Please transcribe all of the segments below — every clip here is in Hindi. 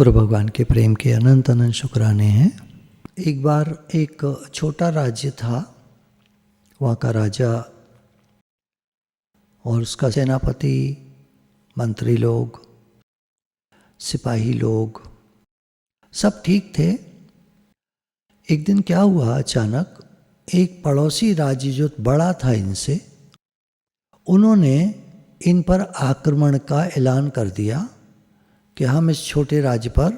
गुरु भगवान के प्रेम के अनंत अनंत शुक्राने हैं। एक बार एक छोटा राज्य था, वहाँ का राजा और उसका सेनापति, मंत्री लोग, सिपाही लोग सब ठीक थे। एक दिन क्या हुआ, अचानक एक पड़ोसी राज्य जो बड़ा था इनसे, उन्होंने इन पर आक्रमण का ऐलान कर दिया कि हम इस छोटे राज्य पर,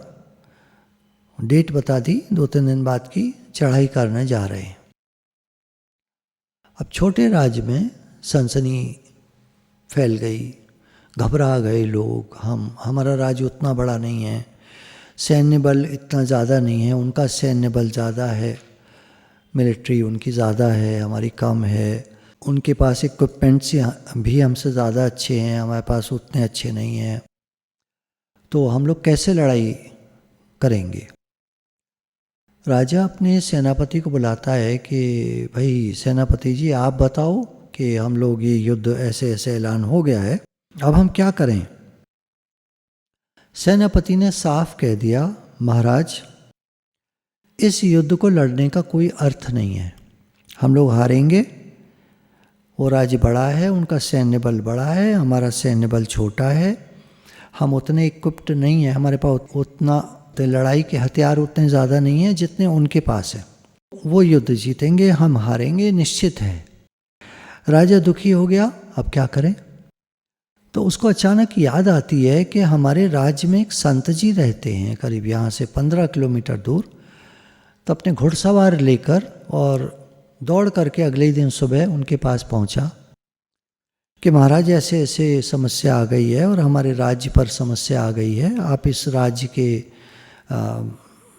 डेट बता दी 2-3 दिन बाद की, चढ़ाई करने जा रहे हैं। अब छोटे राज्य में सनसनी फैल गई, घबरा गए लोग। हमारा राज्य उतना बड़ा नहीं है, सैन्य बल इतना ज़्यादा नहीं है, उनका सैन्य बल ज़्यादा है, मिलिट्री उनकी ज़्यादा है, हमारी कम है। उनके पास इक्विपमेंट्स भी हमसे ज़्यादा अच्छे हैं, हमारे पास उतने अच्छे नहीं हैं, तो हम लोग कैसे लड़ाई करेंगे। राजा अपने सेनापति को बुलाता है कि भाई सेनापति जी, आप बताओ कि हम लोग ये युद्ध ऐसे ऐसे ऐलान हो गया है, अब हम क्या करें। सेनापति ने साफ कह दिया, महाराज इस युद्ध को लड़ने का कोई अर्थ नहीं है, हम लोग हारेंगे। वो राज्य बड़ा है, उनका सैन्य बल बड़ा है, हमारा सैन्य बल छोटा है, हम उतने इक्विप्ड नहीं है, हमारे पास उतना लड़ाई के हथियार उतने ज़्यादा नहीं है जितने उनके पास है। वो युद्ध जीतेंगे, हम हारेंगे निश्चित है। राजा दुखी हो गया, अब क्या करें। तो उसको अचानक याद आती है कि हमारे राज्य में एक संत जी रहते हैं, करीब यहाँ से 15 किलोमीटर दूर। तो अपने घुड़सवार लेकर और दौड़ करके अगले दिन सुबह उनके पास पहुँचा कि महाराज ऐसे ऐसे समस्या आ गई है और हमारे राज्य पर समस्या आ गई है, आप इस राज्य के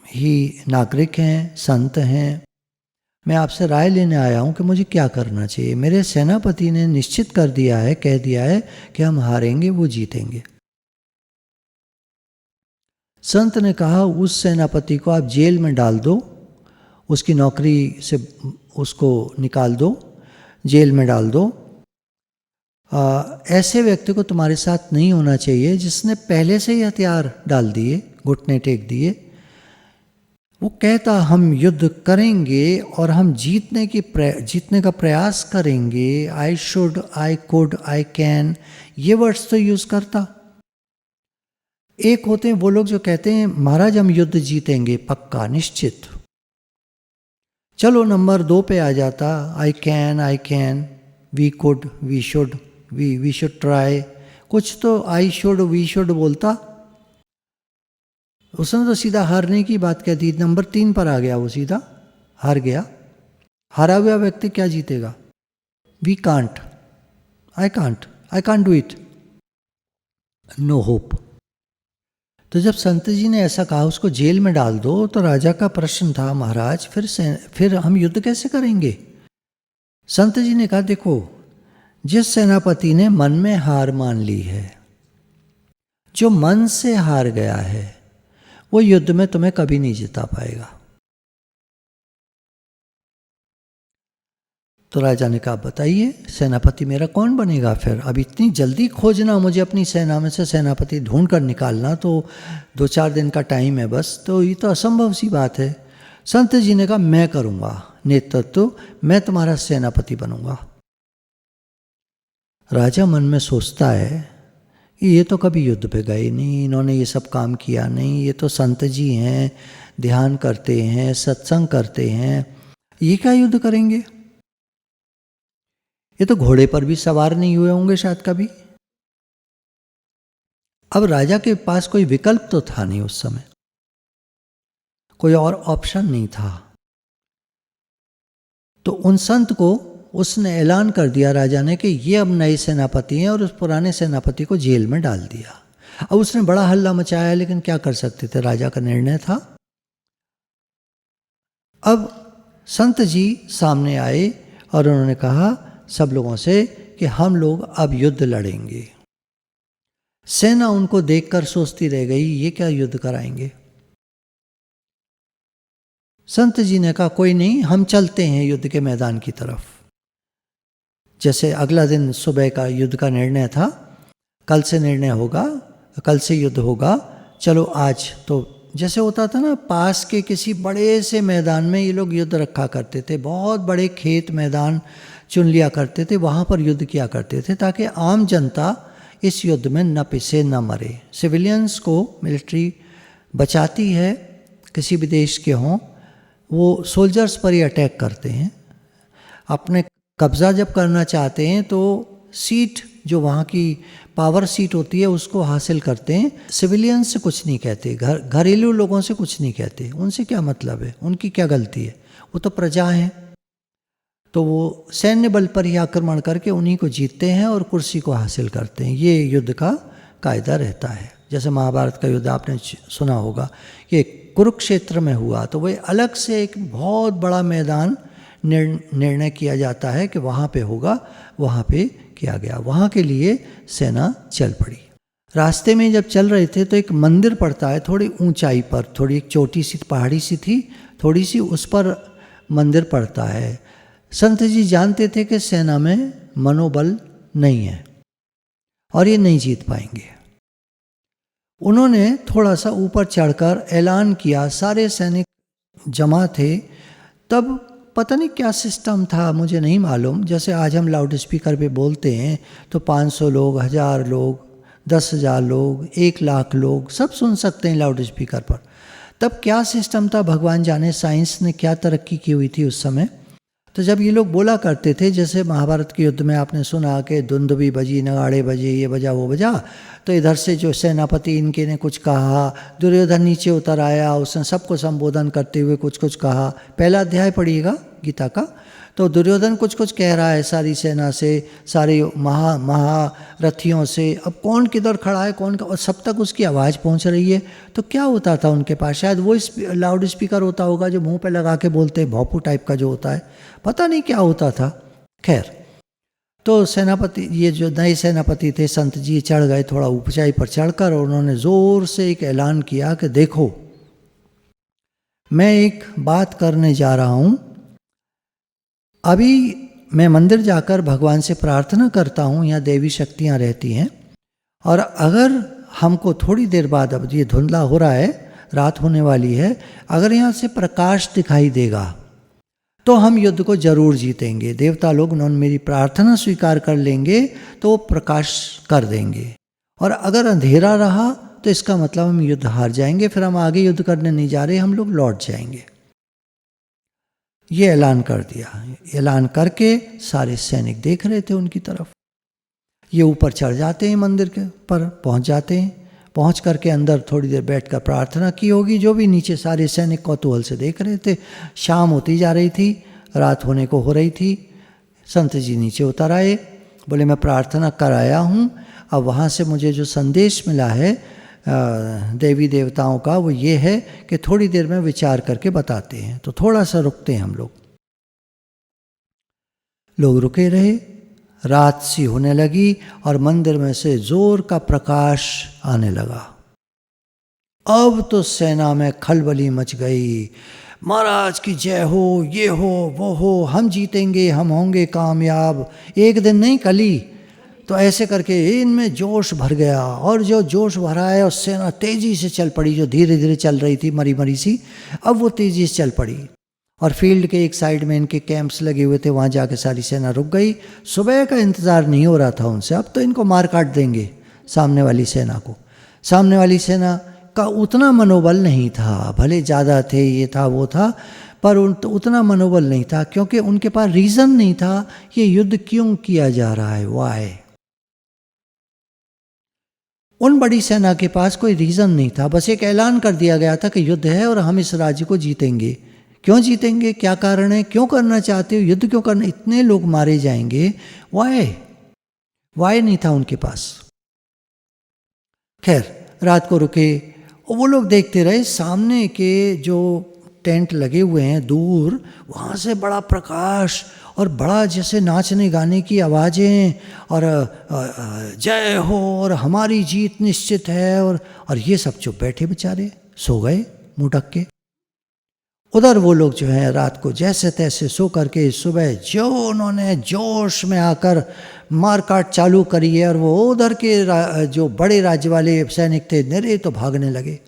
ही नागरिक हैं, संत हैं, मैं आपसे राय लेने आया हूँ कि मुझे क्या करना चाहिए। मेरे सेनापति ने निश्चित कर दिया है, कह दिया है कि हम हारेंगे, वो जीतेंगे। संत ने कहा, उस सेनापति को आप जेल में डाल दो, उसकी नौकरी से उसको निकाल दो, जेल में डाल दो। ऐसे व्यक्ति को तुम्हारे साथ नहीं होना चाहिए जिसने पहले से ही हथियार डाल दिए, घुटने टेक दिए। वो कहता हम युद्ध करेंगे और हम जीतने का प्रयास करेंगे। I should, I could, I can, ये वर्ड्स तो यूज करता। एक होते हैं वो लोग जो कहते हैं महाराज हम युद्ध जीतेंगे पक्का निश्चित। चलो नंबर 2 पे आ जाता, I can, we could, we should, we should try, कुछ तो आई शुड, वी शुड बोलता। उसने तो सीधा हारने की बात कह दी। नंबर 3 पर आ गया, वो सीधा हार गया। हारा हुआ व्यक्ति क्या जीतेगा। We can't, I can't do it, no hope. तो जब संत जी ने ऐसा कहा उसको जेल में डाल दो, तो राजा का प्रश्न था, महाराज फिर हम युद्ध कैसे करेंगे। संत जी ने कहा, देखो जिस सेनापति ने मन में हार मान ली है, जो मन से हार गया है, वो युद्ध में तुम्हें कभी नहीं जिता पाएगा। तो राजा ने कहा, बताइए सेनापति मेरा कौन बनेगा फिर। अब इतनी जल्दी खोजना मुझे अपनी सेना में से सेनापति ढूंढ कर निकालना, तो 2-4 दिन का टाइम है बस, तो ये तो असंभव सी बात है। संत जी ने कहा, मैं करूँगा नेतृत्व, मैं तुम्हारा सेनापति बनूंगा। राजा मन में सोचता है कि ये तो कभी युद्ध पे गए नहीं, इन्होंने ये सब काम किया नहीं, ये तो संत जी हैं, ध्यान करते हैं, सत्संग करते हैं, ये क्या युद्ध करेंगे। ये तो घोड़े पर भी सवार नहीं हुए होंगे शायद कभी। अब राजा के पास कोई विकल्प तो था नहीं उस समय, कोई और ऑप्शन नहीं था। तो उन संत को उसने ऐलान कर दिया राजा ने कि ये अब नए सेनापति हैं, और उस पुराने सेनापति को जेल में डाल दिया। अब उसने बड़ा हल्ला मचाया, लेकिन क्या कर सकते थे, राजा का निर्णय था। अब संत जी सामने आए और उन्होंने कहा सब लोगों से कि हम लोग अब युद्ध लड़ेंगे। सेना उनको देखकर सोचती रह गई, ये क्या युद्ध कराएंगे। संत जी ने कहा, कोई नहीं, हम चलते हैं युद्ध के मैदान की तरफ। जैसे अगला दिन सुबह का युद्ध का निर्णय था, कल से निर्णय होगा, कल से युद्ध होगा, चलो आज तो जैसे होता था ना, पास के किसी बड़े से मैदान में ये लोग युद्ध रखा करते थे, बहुत बड़े खेत मैदान चुन लिया करते थे, वहाँ पर युद्ध किया करते थे ताकि आम जनता इस युद्ध में न पिसे न मरे। सिविलियंस को मिलिट्री बचाती है, किसी भी देश के हों, वो सोल्जर्स पर ही अटैक करते हैं। अपने कब्ज़ा जब करना चाहते हैं तो सीट, जो वहाँ की पावर सीट होती है, उसको हासिल करते हैं। सिविलियंस से कुछ नहीं कहते, घरेलू लोगों से कुछ नहीं कहते, उनसे क्या मतलब है, उनकी क्या गलती है, वो तो प्रजा हैं। तो वो सैन्य बल पर ही आक्रमण करके उन्हीं को जीतते हैं और कुर्सी को हासिल करते हैं। ये युद्ध का कायदा रहता है। जैसे महाभारत का युद्ध आपने सुना होगा, ये कुरुक्षेत्र में हुआ, तो वह अलग से एक बहुत बड़ा मैदान निर्णय किया जाता है कि वहाँ पे होगा, वहाँ पे किया गया। वहाँ के लिए सेना चल पड़ी। रास्ते में जब चल रहे थे तो एक मंदिर पड़ता है थोड़ी ऊंचाई पर, थोड़ी एक छोटी सी पहाड़ी सी थी, थोड़ी सी, उस पर मंदिर पड़ता है। संत जी जानते थे कि सेना में मनोबल नहीं है और ये नहीं जीत पाएंगे। उन्होंने थोड़ा सा ऊपर चढ़कर ऐलान किया, सारे सैनिक जमा थे। तब पता नहीं क्या सिस्टम था, मुझे नहीं मालूम। जैसे आज हम लाउड स्पीकर पे बोलते हैं तो 500 लोग, 1000 लोग, 10,000 लोग, 1,00,000 लोग सब सुन सकते हैं लाउड स्पीकर पर। तब क्या सिस्टम था भगवान जाने, साइंस ने क्या तरक्की की हुई थी उस समय। तो जब ये लोग बोला करते थे, जैसे महाभारत के युद्ध में आपने सुना कि दुंदुभी बजी, नगाड़े बजे, ये बजा वो बजा, तो इधर से जो सेनापति इनके ने कुछ कहा, दुर्योधन नीचे उतर आया, उसने सबको संबोधन करते हुए कुछ कुछ कहा। पहला अध्याय पढ़िएगा गीता का, तो दुर्योधन कुछ कुछ कह रहा है सारी सेना से, सारे महारथियों से। अब कौन किधर खड़ा है, कौन का, और सब तक उसकी आवाज़ पहुंच रही है। तो क्या होता था उनके पास, शायद वो लाउड स्पीकर होता होगा जो मुंह पे लगा के बोलते हैं, भोंपू टाइप का जो होता है, पता नहीं क्या होता था। खैर, तो सेनापति, ये जो नए सेनापति थे, संत जी चढ़ गए थोड़ा ऊंचाई पर चढ़कर, और उन्होंने ज़ोर से एक ऐलान किया कि देखो, मैं एक बात करने जा रहा हूँ। अभी मैं मंदिर जाकर भगवान से प्रार्थना करता हूँ, यहाँ देवी शक्तियाँ रहती हैं, और अगर हमको थोड़ी देर बाद, अब ये धुंधला हो रहा है, रात होने वाली है, अगर यहाँ से प्रकाश दिखाई देगा तो हम युद्ध को जरूर जीतेंगे। देवता लोग उन्होंने मेरी प्रार्थना स्वीकार कर लेंगे तो वो प्रकाश कर देंगे, और अगर अंधेरा रहा तो इसका मतलब हम युद्ध हार जाएंगे, फिर हम आगे युद्ध करने नहीं जा रहे, हम लोग लौट जाएंगे। ये ऐलान कर दिया। ऐलान करके सारे सैनिक देख रहे थे उनकी तरफ। ये ऊपर चढ़ जाते हैं, मंदिर के पर पहुंच जाते हैं। पहुंच करके अंदर थोड़ी देर बैठकर प्रार्थना की होगी, जो भी नीचे सारे सैनिक कौतूहल से देख रहे थे। शाम होती जा रही थी, रात होने को हो रही थी। संत जी नीचे उतर आए, बोले मैं प्रार्थना कर आया हूँ, अब वहाँ से मुझे जो संदेश मिला है देवी देवताओं का, वो ये है कि थोड़ी देर में विचार करके बताते हैं। तो थोड़ा सा रुकते हैं हम लोग रुके रहे। रात सी होने लगी और मंदिर में से जोर का प्रकाश आने लगा। अब तो सेना में खलबली मच गई, महाराज की जय हो, ये हो वो हो, हम जीतेंगे, हम होंगे कामयाब, एक दिन नहीं कल ही। तो ऐसे करके इनमें जोश भर गया, और जो जोश भरा है, और सेना तेजी से चल पड़ी, जो धीरे धीरे चल रही थी मरी मरी सी, अब वो तेजी से चल पड़ी। और फील्ड के एक साइड में इनके कैंप्स लगे हुए थे, वहाँ जाके सारी सेना रुक गई। सुबह का इंतज़ार नहीं हो रहा था उनसे, अब तो इनको मार काट देंगे सामने वाली सेना को। सामने वाली सेना का उतना मनोबल नहीं था, भले ज़्यादा थे, ये था वो था, पर उतना मनोबल नहीं था, क्योंकि उनके पास रीज़न नहीं था ये युद्ध क्यों किया जा रहा है, वाई। उन बड़ी सेना के पास कोई रीज़न नहीं था, बस एक ऐलान कर दिया गया था कि युद्ध है और हम इस राज्य को जीतेंगे। क्यों जीतेंगे, क्या कारण है, क्यों करना चाहते हो, युद्ध क्यों करना, इतने लोग मारे जाएंगे, वाई नहीं था उनके पास। खैर, रात को रुके और वो लोग देखते रहे, सामने के जो टेंट लगे हुए हैं दूर, वहाँ से बड़ा प्रकाश और बड़ा जैसे नाचने गाने की आवाज़ें, और जय हो, और हमारी जीत निश्चित है, और ये सब चुप बैठे बेचारे, सो गए मुँह ढक के। उधर वो लोग जो हैं रात को जैसे तैसे सो करके सुबह जो उन्होंने जोश में आकर मारकाट चालू करी है, और वो उधर के जो बड़े राज्य वाले सैनिक थे निरे तो भागने लगे।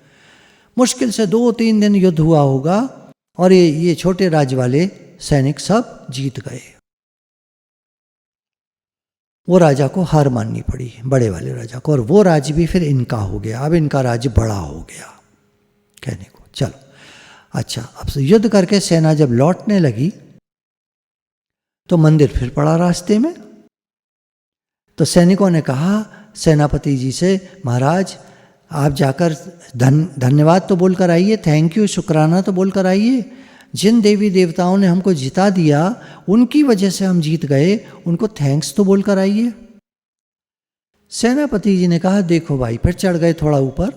मुश्किल से 2-3 दिन युद्ध हुआ होगा और ये छोटे राज्य वाले सैनिक सब जीत गए। वो राजा को हार माननी पड़ी, बड़े वाले राजा को, और वो राज्य भी फिर इनका हो गया। अब इनका राज्य बड़ा हो गया कहने को। चलो अच्छा, अब से युद्ध करके सेना जब लौटने लगी तो मंदिर फिर पड़ा रास्ते में। तो सैनिकों ने कहा सेनापति जी से, महाराज आप जाकर धन्यवाद तो बोलकर आइए, थैंक यू, शुक्राना तो बोलकर आइए। जिन देवी देवताओं ने हमको जिता दिया उनकी वजह से हम जीत गए, उनको थैंक्स तो बोलकर आइए। सेनापति जी ने कहा देखो भाई, फिर चढ़ गए थोड़ा ऊपर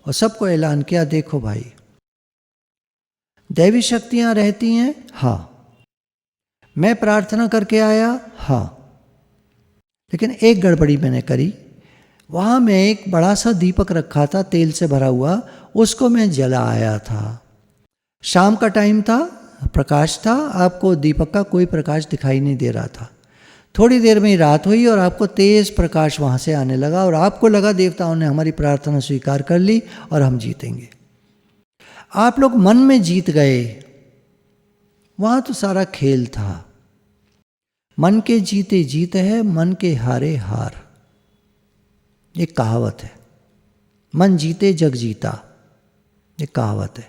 और सबको ऐलान किया, देखो भाई दैवी शक्तियां रहती हैं, हाँ, मैं प्रार्थना करके आया, हाँ, लेकिन एक गड़बड़ी मैंने करी। वहां मैं एक बड़ा सा दीपक रखा था तेल से भरा हुआ, उसको मैं जला आया था। शाम का टाइम था, प्रकाश था, आपको दीपक का कोई प्रकाश दिखाई नहीं दे रहा था। थोड़ी देर में ही रात हुई और आपको तेज प्रकाश वहां से आने लगा और आपको लगा देवताओं ने हमारी प्रार्थना स्वीकार कर ली और हम जीतेंगे। आप लोग मन में जीत गए, वहां तो सारा खेल था। मन के जीते जीत है, मन के हारे हार, एक कहावत है। मन जीते जग जीता, एक कहावत है।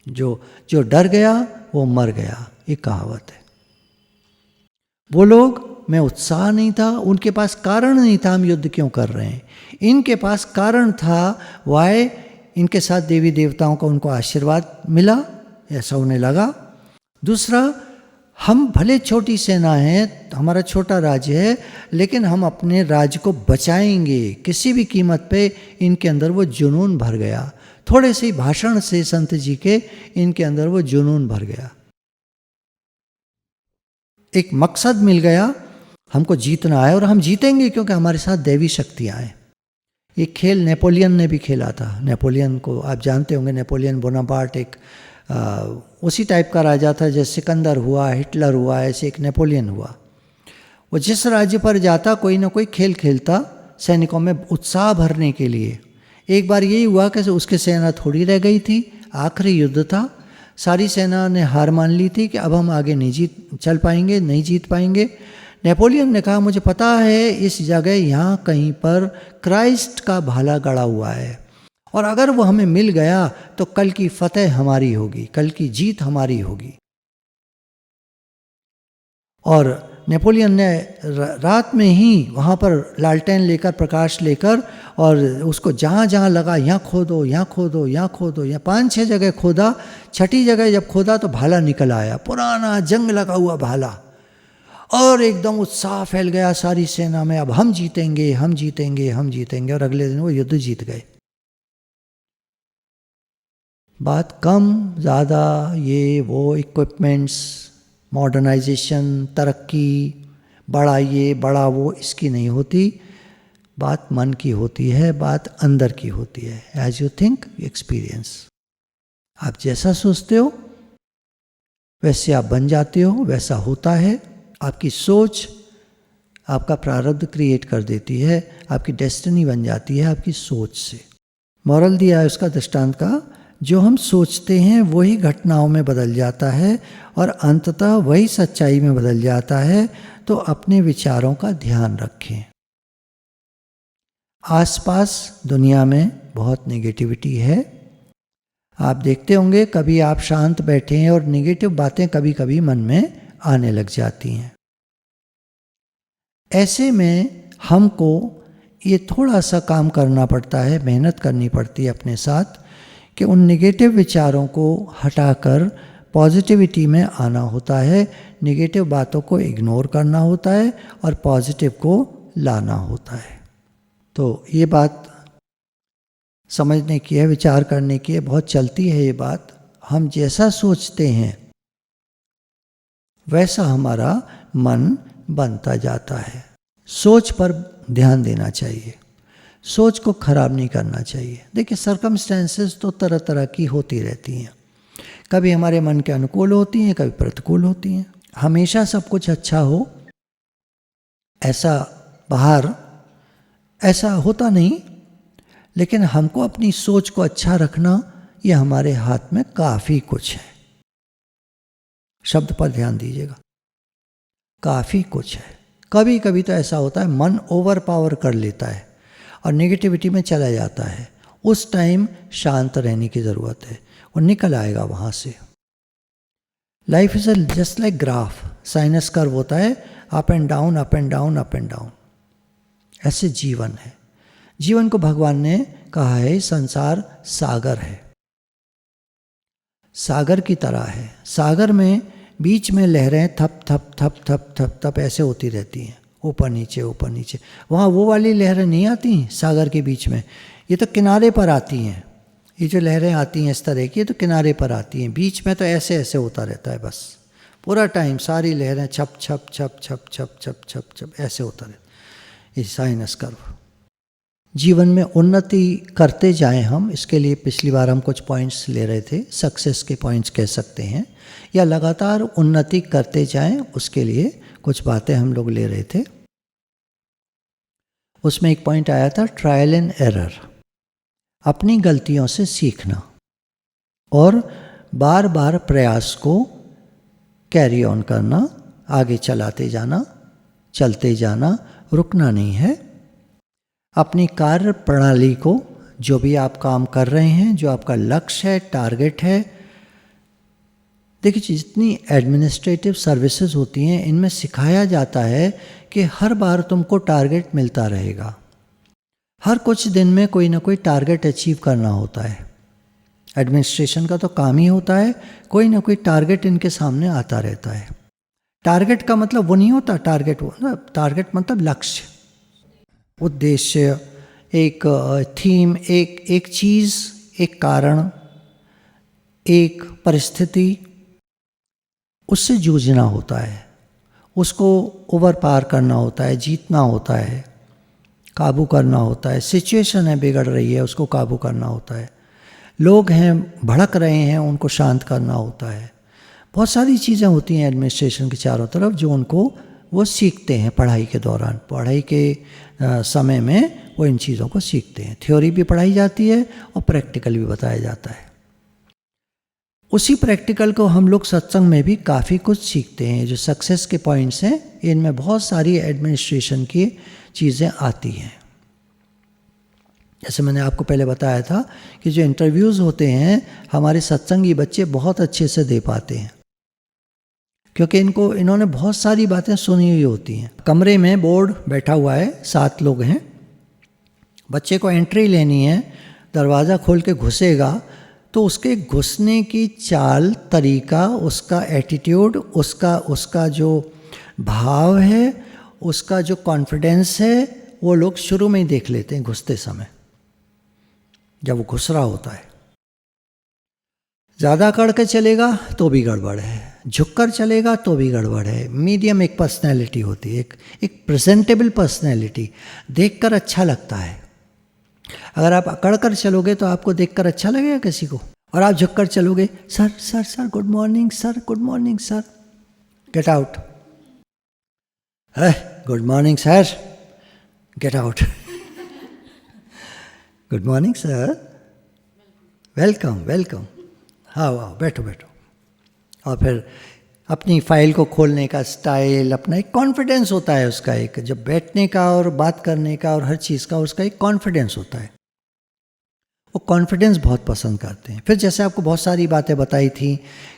जो डर गया वो मर गया, एक कहावत है। वो लोग में उत्साह नहीं था, उनके पास कारण नहीं था हम युद्ध क्यों कर रहे हैं। इनके पास कारण था, वाय इनके साथ देवी देवताओं का उनको आशीर्वाद मिला, ऐसा उन्हें लगा। दूसरा, हम भले छोटी सेना है, हमारा छोटा राज्य है, लेकिन हम अपने राज्य को बचाएंगे किसी भी कीमत पे। इनके अंदर वो जुनून भर गया, थोड़े से भाषण से संत जी के इनके अंदर वो जुनून भर गया। एक मकसद मिल गया, हमको जीतना है और हम जीतेंगे क्योंकि हमारे साथ दैवी शक्तियां हैं। ये खेल नेपोलियन ने भी खेला था। नेपोलियन को आप जानते होंगे, नेपोलियन बोनापार्ट एक उसी टाइप का राजा था जैसे सिकंदर हुआ, हिटलर हुआ, ऐसे एक नेपोलियन हुआ। वो जिस राज्य पर जाता कोई ना कोई खेल खेलता सैनिकों में उत्साह भरने के लिए। एक बार यही हुआ कि उसकी सेना थोड़ी रह गई थी, आखिरी युद्ध था, सारी सेना ने हार मान ली थी कि अब हम आगे नहीं चल पाएंगे, नहीं जीत पाएंगे। नेपोलियन ने कहा मुझे पता है इस जगह यहाँ कहीं पर क्राइस्ट का भाला गड़ा हुआ है और अगर वो हमें मिल गया तो कल की फतेह हमारी होगी, कल की जीत हमारी होगी। और नेपोलियन ने रात में ही वहाँ पर लालटेन लेकर, प्रकाश लेकर, और उसको जहाँ जहाँ लगा यहाँ खोदो, यहाँ खोदो, यहाँ खोदो, यहाँ 5-6 जगह खोदा। छठी जगह जब खोदा तो भाला निकल आया, पुराना जंग लगा हुआ भाला, और एकदम उत्साह फैल गया सारी सेना में, अब हम जीतेंगे, हम जीतेंगे, हम जीतेंगे। और अगले दिन वो युद्ध जीत गए। बात कम ज़्यादा ये वो इक्विपमेंट्स, मॉडर्नाइजेशन, तरक्की, बड़ा ये बड़ा वो, इसकी नहीं होती बात, मन की होती है, बात अंदर की होती है। As you think you experience. आप जैसा सोचते हो वैसे आप बन जाते हो, वैसा होता है। आपकी सोच आपका प्रारब्ध क्रिएट कर देती है, आपकी डेस्टिनी बन जाती है आपकी सोच से। मॉरल दिया है उसका दृष्टांत का, जो हम सोचते हैं वही घटनाओं में बदल जाता है और अंततः वही सच्चाई में बदल जाता है। तो अपने विचारों का ध्यान रखें। आसपास दुनिया में बहुत नेगेटिविटी है। आप देखते होंगे कभी आप शांत बैठे हैं और नेगेटिव बातें कभी कभी मन में आने लग जाती हैं। ऐसे में हमको ये थोड़ा सा काम करना पड़ता है, मेहनत करनी पड़ती है अपने साथ, कि उन नेगेटिव विचारों को हटाकर पॉजिटिविटी में आना होता है। नेगेटिव बातों को इग्नोर करना होता है और पॉजिटिव को लाना होता है। तो ये बात समझने की है, विचार करने की है, बहुत चलती है ये बात। हम जैसा सोचते हैं वैसा हमारा मन बनता जाता है। सोच पर ध्यान देना चाहिए, सोच को खराब नहीं करना चाहिए। देखिए सर्कमस्टेंसेस तो तरह तरह की होती रहती हैं। कभी हमारे मन के अनुकूल होती हैं, कभी प्रतिकूल होती हैं। हमेशा सब कुछ अच्छा हो ऐसा बाहर ऐसा होता नहीं, लेकिन हमको अपनी सोच को अच्छा रखना ये हमारे हाथ में काफ़ी कुछ है। शब्द पर ध्यान दीजिएगा, काफ़ी कुछ है। कभी कभी तो ऐसा होता है मन ओवर पावर कर लेता है और नेगेटिविटी में चला जाता है। उस टाइम शांत रहने की ज़रूरत है, वो निकल आएगा वहाँ से। Life is just like graph, sinus curve होता है, up and down up and down up and down. ऐसे जीवन है। जीवन को भगवान ने कहा है संसार सागर है, सागर की तरह है। सागर में बीच में लहरें थप थप थप थप थप थप ऐसे होती रहती हैं, ऊपर नीचे ऊपर नीचे। वहाँ वो वाली लहरें नहीं आती सागर के बीच में, ये तो किनारे पर आती हैं। ये जो लहरें आती हैं इस तरह की, ये तो किनारे पर आती हैं, बीच में तो ऐसे ऐसे होता रहता है बस पूरा टाइम। सारी लहरें छप छप छप छप छप छप छप छप ऐसे होता रहता है। ये साइनस कर्व। जीवन में उन्नति करते जाएं हम, इसके लिए पिछली बार हम कुछ पॉइंट्स ले रहे थे, सक्सेस के पॉइंट्स कह सकते हैं, या लगातार उन्नति करते जाएं उसके लिए कुछ बातें हम लोग ले रहे थे। उसमें एक पॉइंट आया था ट्रायल एंड एरर, अपनी गलतियों से सीखना और बार बार प्रयास को कैरी ऑन करना, आगे चलाते जाना, चलते जाना, रुकना नहीं है। अपनी कार्य प्रणाली को, जो भी आप काम कर रहे हैं, जो आपका लक्ष्य है, टारगेट है, देखिए जितनी एडमिनिस्ट्रेटिव सर्विसेज होती हैं इनमें सिखाया जाता है कि हर बार तुमको टारगेट मिलता रहेगा, हर कुछ दिन में कोई ना कोई टारगेट अचीव करना होता है। एडमिनिस्ट्रेशन का तो काम ही होता है, कोई ना कोई टारगेट इनके सामने आता रहता है। टारगेट का मतलब वो नहीं होता, टारगेट मतलब लक्ष्य, उद्देश्य, एक थीम, एक चीज़, एक कारण, एक परिस्थिति, उससे जूझना होता है, उसको ओवर पार करना होता है, जीतना होता है, काबू करना होता है। सिचुएशन है बिगड़ रही है, उसको काबू करना होता है। लोग हैं भड़क रहे हैं, उनको शांत करना होता है। बहुत सारी चीज़ें होती हैं एडमिनिस्ट्रेशन के चारों तरफ जो उनको वो सीखते हैं पढ़ाई के दौरान, पढ़ाई के समय में वो इन चीज़ों को सीखते हैं। थ्योरी भी पढ़ाई जाती है और प्रैक्टिकल भी बताया जाता है। उसी प्रैक्टिकल को हम लोग सत्संग में भी काफ़ी कुछ सीखते हैं। जो सक्सेस के पॉइंट्स हैं इनमें बहुत सारी एडमिनिस्ट्रेशन की चीज़ें आती हैं। जैसे मैंने आपको पहले बताया था कि जो इंटरव्यूज़ होते हैं हमारे सत्संगी बच्चे बहुत अच्छे से दे पाते हैं, क्योंकि इन्होंने बहुत सारी बातें सुनी हुई होती हैं। कमरे में बोर्ड बैठा हुआ है, 7 लोग हैं, बच्चे को एंट्री लेनी है, दरवाज़ा खोल के घुसेगा तो उसके घुसने की चाल, तरीका, उसका एटीट्यूड, उसका जो भाव है, उसका जो कॉन्फिडेंस है, वो लोग शुरू में ही देख लेते हैं घुसते समय, जब वो घुस रहा होता है। ज़्यादा कड़ के चलेगा तो भी गड़बड़ है, झुककर चलेगा तो भी गड़बड़ है। मीडियम एक पर्सनैलिटी होती है, एक प्रेजेंटेबल पर्सनैलिटी, देखकर अच्छा लगता है। अगर आप अकड़ कर चलोगे तो आपको देखकर अच्छा लगेगा किसी को, और आप झुककर चलोगे, sir sir sir good morning sir, good morning sir, get out, good morning sir, get out, good morning sir, welcome welcome, हाँ वाह, बैठो बैठो। और फिर अपनी फाइल को खोलने का स्टाइल, अपना एक कॉन्फिडेंस होता है उसका, एक जब बैठने का और बात करने का और हर चीज़ का उसका एक कॉन्फिडेंस होता है। वो कॉन्फिडेंस बहुत पसंद करते हैं। फिर जैसे आपको बहुत सारी बातें बताई थी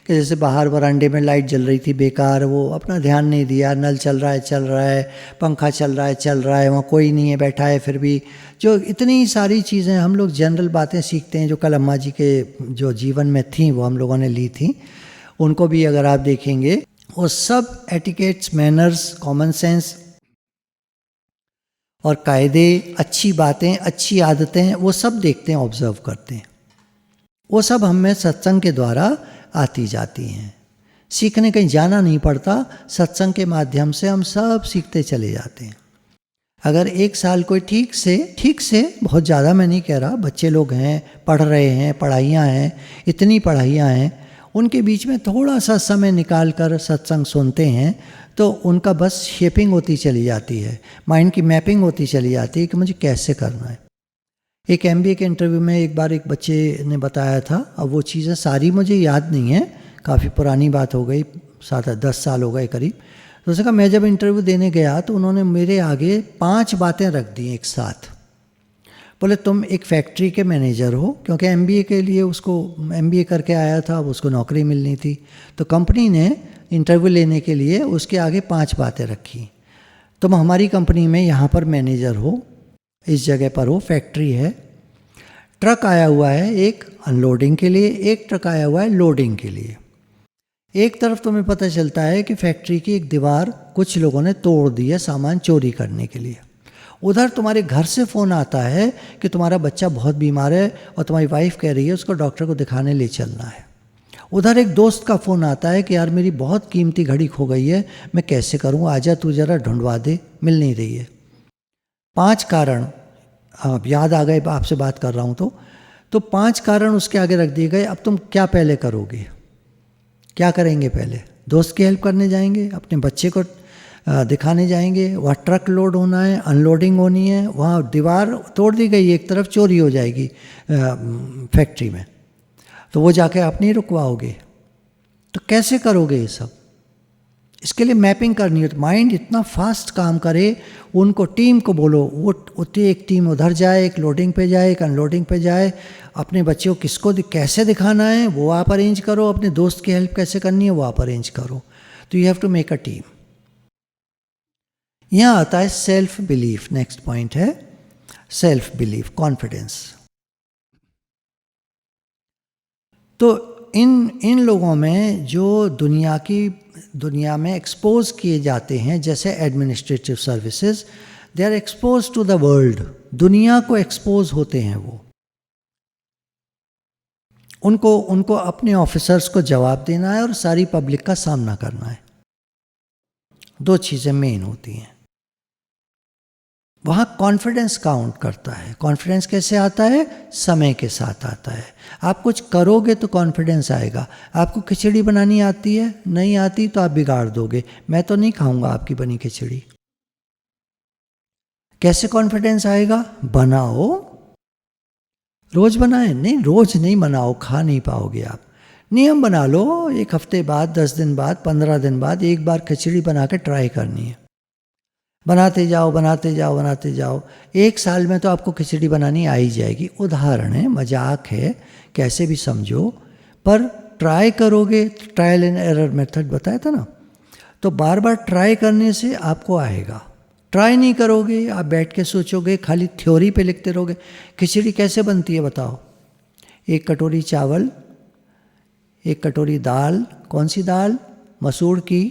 कि जैसे बाहर वरांडे में लाइट जल रही थी बेकार, वो अपना ध्यान नहीं दिया, नल चल रहा है, पंखा चल रहा है, वहाँ कोई नहीं है बैठा है, फिर भी जो इतनी सारी चीज़ें हम लोग जनरल बातें सीखते हैं जो कल अम्मा जी के जो जीवन में थी वो हम लोगों ने ली थी, उनको भी अगर आप देखेंगे वो सब एटिकेट्स, मैनर्स, कॉमन सेंस और कायदे, अच्छी बातें, अच्छी आदतें, वो सब देखते हैं, ऑब्जर्व करते हैं। वो सब हम में सत्संग के द्वारा आती जाती हैं। सीखने कहीं जाना नहीं पड़ता, सत्संग के माध्यम से हम सब सीखते चले जाते हैं। अगर एक साल कोई ठीक से, बहुत ज़्यादा मैं नहीं कह रहा, बच्चे लोग हैं, पढ़ रहे हैं, पढ़ाइयाँ हैं, इतनी पढ़ाइयाँ हैं, उनके बीच में थोड़ा सा समय निकाल कर सत्संग सुनते हैं तो उनका बस शेपिंग होती चली जाती है, माइंड की मैपिंग होती चली जाती है कि मुझे कैसे करना है। एक MBA के इंटरव्यू में एक बार एक बच्चे ने बताया था, अब वो चीज़ें सारी मुझे याद नहीं है, काफ़ी पुरानी बात हो गई, 7-10 साल हो गए करीब। तो उसने कहा मैं जब इंटरव्यू देने गया तो उन्होंने मेरे आगे 5 बातें रख दी एक साथ। बोले तुम एक फैक्ट्री के मैनेजर हो, क्योंकि MBA के लिए उसको MBA करके आया था, अब उसको नौकरी मिलनी थी। तो कंपनी ने इंटरव्यू लेने के लिए उसके आगे 5 बातें रखी। तुम हमारी कंपनी में यहाँ पर मैनेजर हो, इस जगह पर हो, फैक्ट्री है, ट्रक आया हुआ है एक अनलोडिंग के लिए, एक ट्रक आया हुआ है लोडिंग के लिए। एक तरफ तुम्हें पता चलता है कि फैक्ट्री की एक दीवार कुछ लोगों ने तोड़ दी है सामान चोरी करने के लिए। उधर तुम्हारे घर से फ़ोन आता है कि तुम्हारा बच्चा बहुत बीमार है और तुम्हारी वाइफ कह रही है उसको डॉक्टर को दिखाने ले चलना है। उधर एक दोस्त का फ़ोन आता है कि यार मेरी बहुत कीमती घड़ी खो गई है, मैं कैसे करूँ, आजा तू ज़रा ढूंढवा दे, मिल नहीं रही है। 5 कारण अब याद आ गए, आपसे बात कर रहा हूँ तो 5 कारण उसके आगे रख दिए गए। अब तुम क्या पहले करोगे, क्या करेंगे? पहले दोस्त की हेल्प करने जाएंगे, अपने बच्चे को दिखाने जाएंगे, वहाँ ट्रक लोड होना है, अनलोडिंग होनी है, वहाँ दीवार तोड़ दी गई, एक तरफ चोरी हो जाएगी फैक्ट्री में, तो वो जाके आप नहीं रुकवाओगे। तो कैसे करोगे ये सब? इसके लिए मैपिंग करनी है। तो माइंड इतना फास्ट काम करे, उनको टीम को बोलो, वो उतनी एक टीम उधर जाए, एक लोडिंग पे जाए, एक अनलोडिंग पे जाए, अपने बच्चे को किसको कैसे दिखाना है वो आप अरेंज करो, अपने दोस्त की हेल्प कैसे करनी है वो आप अरेंज करो। तो you have to make a team. यहाँ आता है सेल्फ बिलीफ, नेक्स्ट पॉइंट है सेल्फ बिलीफ, कॉन्फिडेंस। तो इन लोगों में जो दुनिया में एक्सपोज किए जाते हैं, जैसे administrative services, they are expose to the world, दुनिया को एक्सपोज होते हैं वो। उनको अपने ऑफिसर्स को जवाब देना है और सारी पब्लिक का सामना करना है। 2 चीज़ें मेन होती हैं। वहाँ कॉन्फिडेंस काउंट करता है। कॉन्फिडेंस कैसे आता है? समय के साथ आता है। आप कुछ करोगे तो कॉन्फिडेंस आएगा। आपको खिचड़ी बनानी आती है, नहीं आती तो आप बिगाड़ दोगे, मैं तो नहीं खाऊंगा आपकी बनी खिचड़ी। कैसे कॉन्फिडेंस आएगा? बनाओ, रोज बनाए नहीं, रोज नहीं बनाओ, खा नहीं पाओगे आप। नियम बना लो, 1 हफ्ते बाद, 10 दिन बाद, 15 दिन बाद एक बार खिचड़ी बना के ट्राई करनी है। बनाते जाओ बनाते जाओ बनाते जाओ, 1 साल में तो आपको खिचड़ी बनानी आ ही जाएगी। उदाहरण है, मजाक है, कैसे भी समझो, पर ट्राई करोगे, ट्रायल एंड एरर मेथड बताया था ना, तो बार बार ट्राई करने से आपको आएगा। ट्राई नहीं करोगे, आप बैठ के सोचोगे, खाली थ्योरी पे लिखते रहोगे। खिचड़ी कैसे बनती है बताओ? 1 कटोरी चावल, 1 कटोरी दाल, कौन सी दाल? मसूर की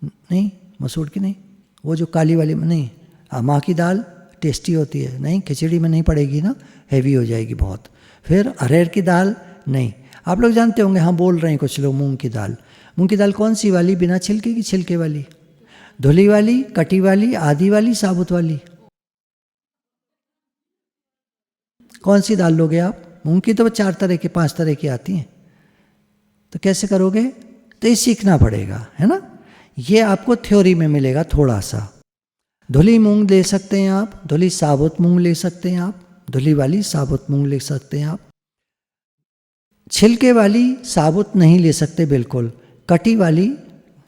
नहीं, मसूर की नहीं, वो जो काली वाली नहीं, माँ की दाल टेस्टी होती है, नहीं खिचड़ी में नहीं पड़ेगी ना, हैवी हो जाएगी बहुत। फिर अरहर की दाल नहीं, आप लोग जानते होंगे, हाँ बोल रहे हैं कुछ लोग, मूंग की दाल। मूंग की दाल कौन सी वाली? बिना छिलके की, छिलके वाली, धुली वाली, कटी वाली, आधी वाली, साबुत वाली? कौन सी दाल लोगे आप? मूंग की तो 4 तरह की 5 तरह की आती हैं। तो कैसे करोगे? तो ये सीखना पड़ेगा, है ना। ये आपको थ्योरी में मिलेगा थोड़ा सा। धुली मूंग ले सकते हैं आप, धुली साबुत मूंग ले सकते हैं आप, धुली वाली साबुत मूंग ले सकते हैं आप। छिलके वाली साबुत नहीं ले सकते बिल्कुल। कटी वाली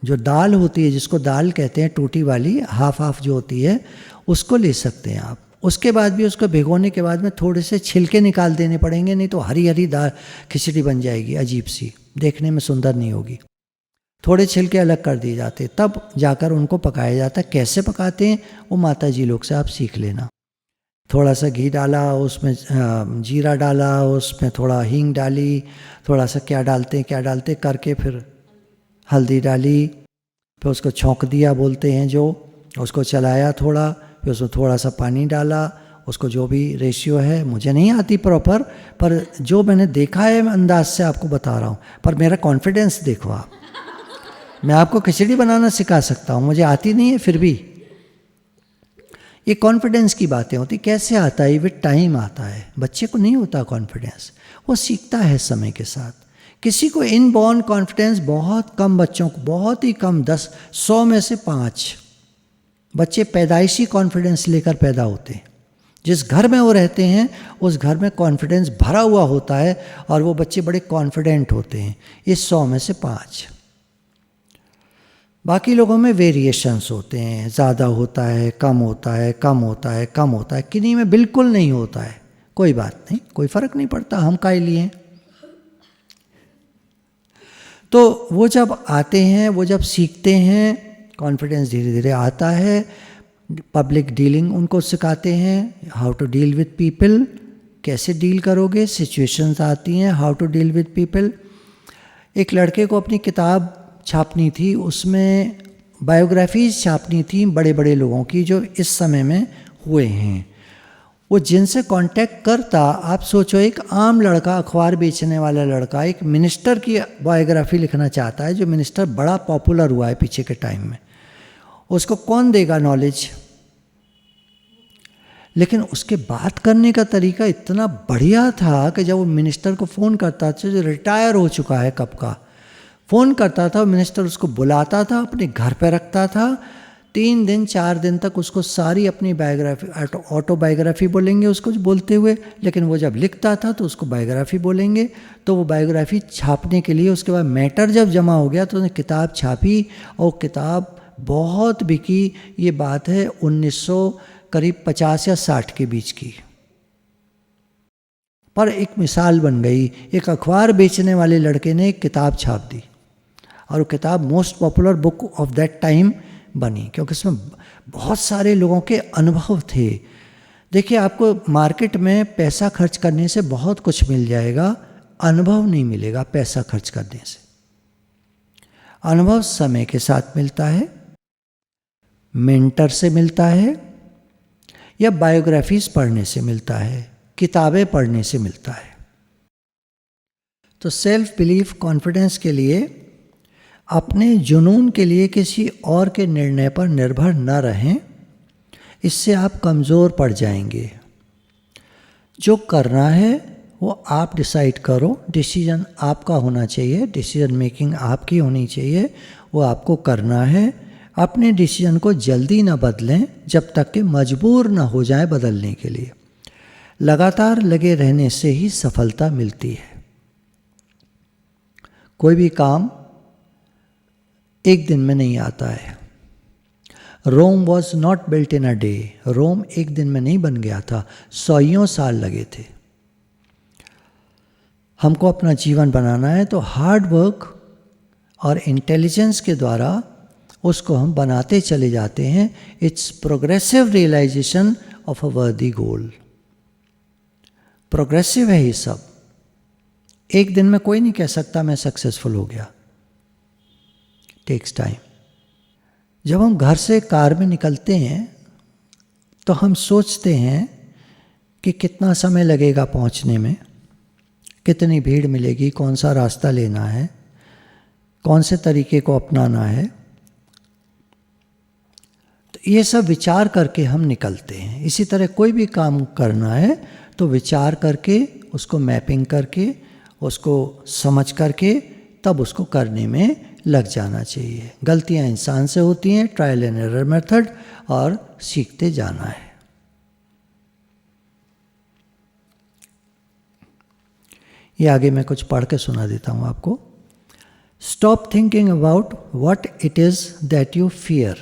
जो दाल होती है, जिसको दाल कहते हैं, टूटी वाली, हाफ हाफ जो होती है, उसको ले सकते हैं आप। उसके बाद भी उसको भिगोने के बाद में थोड़े से छिलके निकाल देने पड़ेंगे, नहीं तो हरी हरी दाल खिचड़ी बन जाएगी, अजीब सी, देखने में सुंदर नहीं होगी। थोड़े छिलके अलग कर दिए जाते, तब जाकर उनको पकाया जाता है। कैसे पकाते हैं वो माता जी लोग से आप सीख लेना। थोड़ा सा घी डाला, उसमें जीरा डाला, उसमें थोड़ा हींग डाली, थोड़ा सा क्या डालते करके, फिर हल्दी डाली, फिर उसको छौंक दिया बोलते हैं जो, उसको चलाया थोड़ा, फिर उसमें थोड़ा सा पानी डाला, उसको जो भी रेशियो है, मुझे नहीं आती प्रॉपर, पर जो मैंने देखा है मैं अंदाज से आपको बता रहा हूँ। पर मेरा कॉन्फिडेंस देखो आप, मैं आपको खिचड़ी बनाना सिखा सकता हूँ, मुझे आती नहीं है फिर भी। ये कॉन्फिडेंस की बातें होती। कैसे आता है? विद टाइम आता है। बच्चे को नहीं होता कॉन्फिडेंस, वो सीखता है समय के साथ। किसी को इनबॉर्न कॉन्फिडेंस बहुत कम बच्चों को, बहुत ही कम, 100 में से 5 बच्चे पैदाइशी कॉन्फिडेंस लेकर पैदा होते हैं। जिस घर में वो रहते हैं उस घर में कॉन्फिडेंस भरा हुआ होता है और वो बच्चे बड़े कॉन्फिडेंट होते हैं। इस 100 में से 5। बाकी लोगों में वेरिएशंस होते हैं, ज़्यादा होता है, कम होता है, कम होता है, कम होता है। किन्हीं में बिल्कुल नहीं होता है। कोई बात नहीं, कोई फ़र्क नहीं पड़ता, हम काहे लिए। तो वो जब आते हैं, वो जब सीखते हैं, कॉन्फिडेंस धीरे धीरे आता है। पब्लिक डीलिंग उनको सिखाते हैं, how to deal with people, कैसे डील करोगे, सिचुएशंस आती हैं, how to deal with people. एक लड़के को अपनी किताब छापनी थी, उसमें बायोग्राफीज छापनी थी बड़े बड़े लोगों की जो इस समय में हुए हैं। वो जिनसे कांटेक्ट करता, आप सोचो एक आम लड़का, अखबार बेचने वाला लड़का, एक मिनिस्टर की बायोग्राफी लिखना चाहता है, जो मिनिस्टर बड़ा पॉपुलर हुआ है पीछे के टाइम में, उसको कौन देगा नॉलेज। लेकिन उसके बात करने का तरीका इतना बढ़िया था कि जब वो मिनिस्टर को फ़ोन करता था, जो रिटायर हो चुका है कब का, फ़ोन करता था, मिनिस्टर उसको बुलाता था, अपने घर पर रखता था, 3 दिन 4 दिन तक उसको सारी अपनी बायोग्राफी, ऑटोबायोग्राफी बोलेंगे उसको बोलते हुए, लेकिन वो जब लिखता था तो उसको बायोग्राफी बोलेंगे। तो वो बायोग्राफी छापने के लिए उसके बाद मैटर जब जमा हो गया तो उसने किताब छापी और किताब बहुत बिकी। ये बात है 1950 या 60 के बीच की। पर एक मिसाल बन गई, एक अखबार बेचने वाले लड़के ने एक किताब छाप दी और वो किताब most popular book of that time बनी, क्योंकि इसमें बहुत सारे लोगों के अनुभव थे। देखिए, आपको मार्केट में पैसा खर्च करने से बहुत कुछ मिल जाएगा, अनुभव नहीं मिलेगा पैसा खर्च करने से। अनुभव समय के साथ मिलता है, मेंटर से मिलता है, या बायोग्राफीज पढ़ने से मिलता है, किताबें पढ़ने से मिलता है। तो सेल्फ बिलीफ, कॉन्फिडेंस के लिए अपने जुनून के लिए किसी और के निर्णय पर निर्भर न रहें, इससे आप कमज़ोर पड़ जाएंगे। जो करना है वो आप डिसाइड करो, डिसीजन आपका होना चाहिए, डिसीजन मेकिंग आपकी होनी चाहिए, वो आपको करना है। अपने डिसीजन को जल्दी ना बदलें जब तक कि मजबूर ना हो जाए बदलने के लिए। लगातार लगे रहने से ही सफलता मिलती है। कोई भी काम एक दिन में नहीं आता है। Rome was not built in a day. Rome एक दिन में नहीं बन गया था, 100 साल लगे थे। हमको अपना जीवन बनाना है तो हार्ड वर्क और इंटेलिजेंस के द्वारा उसको हम बनाते चले जाते हैं। It's progressive realisation of a worthy goal. Progressive है ये सब। एक दिन में कोई नहीं कह सकता मैं सक्सेसफुल हो गया। Takes time. जब हम घर से कार में निकलते हैं तो हम सोचते हैं कि कितना समय लगेगा पहुंचने में, कितनी भीड़ मिलेगी, कौन सा रास्ता लेना है, कौन से तरीके को अपनाना है। तो ये सब विचार करके हम निकलते हैं। इसी तरह कोई भी काम करना है तो विचार करके, उसको मैपिंग करके, उसको समझ करके तब उसको करने में लग जाना चाहिए। गलतियां इंसान से होती हैं, ट्रायल एंड एरर मेथड, और सीखते जाना है। ये आगे मैं कुछ पढ़ के सुना देता हूं आपको। Stop thinking about what it is that you fear.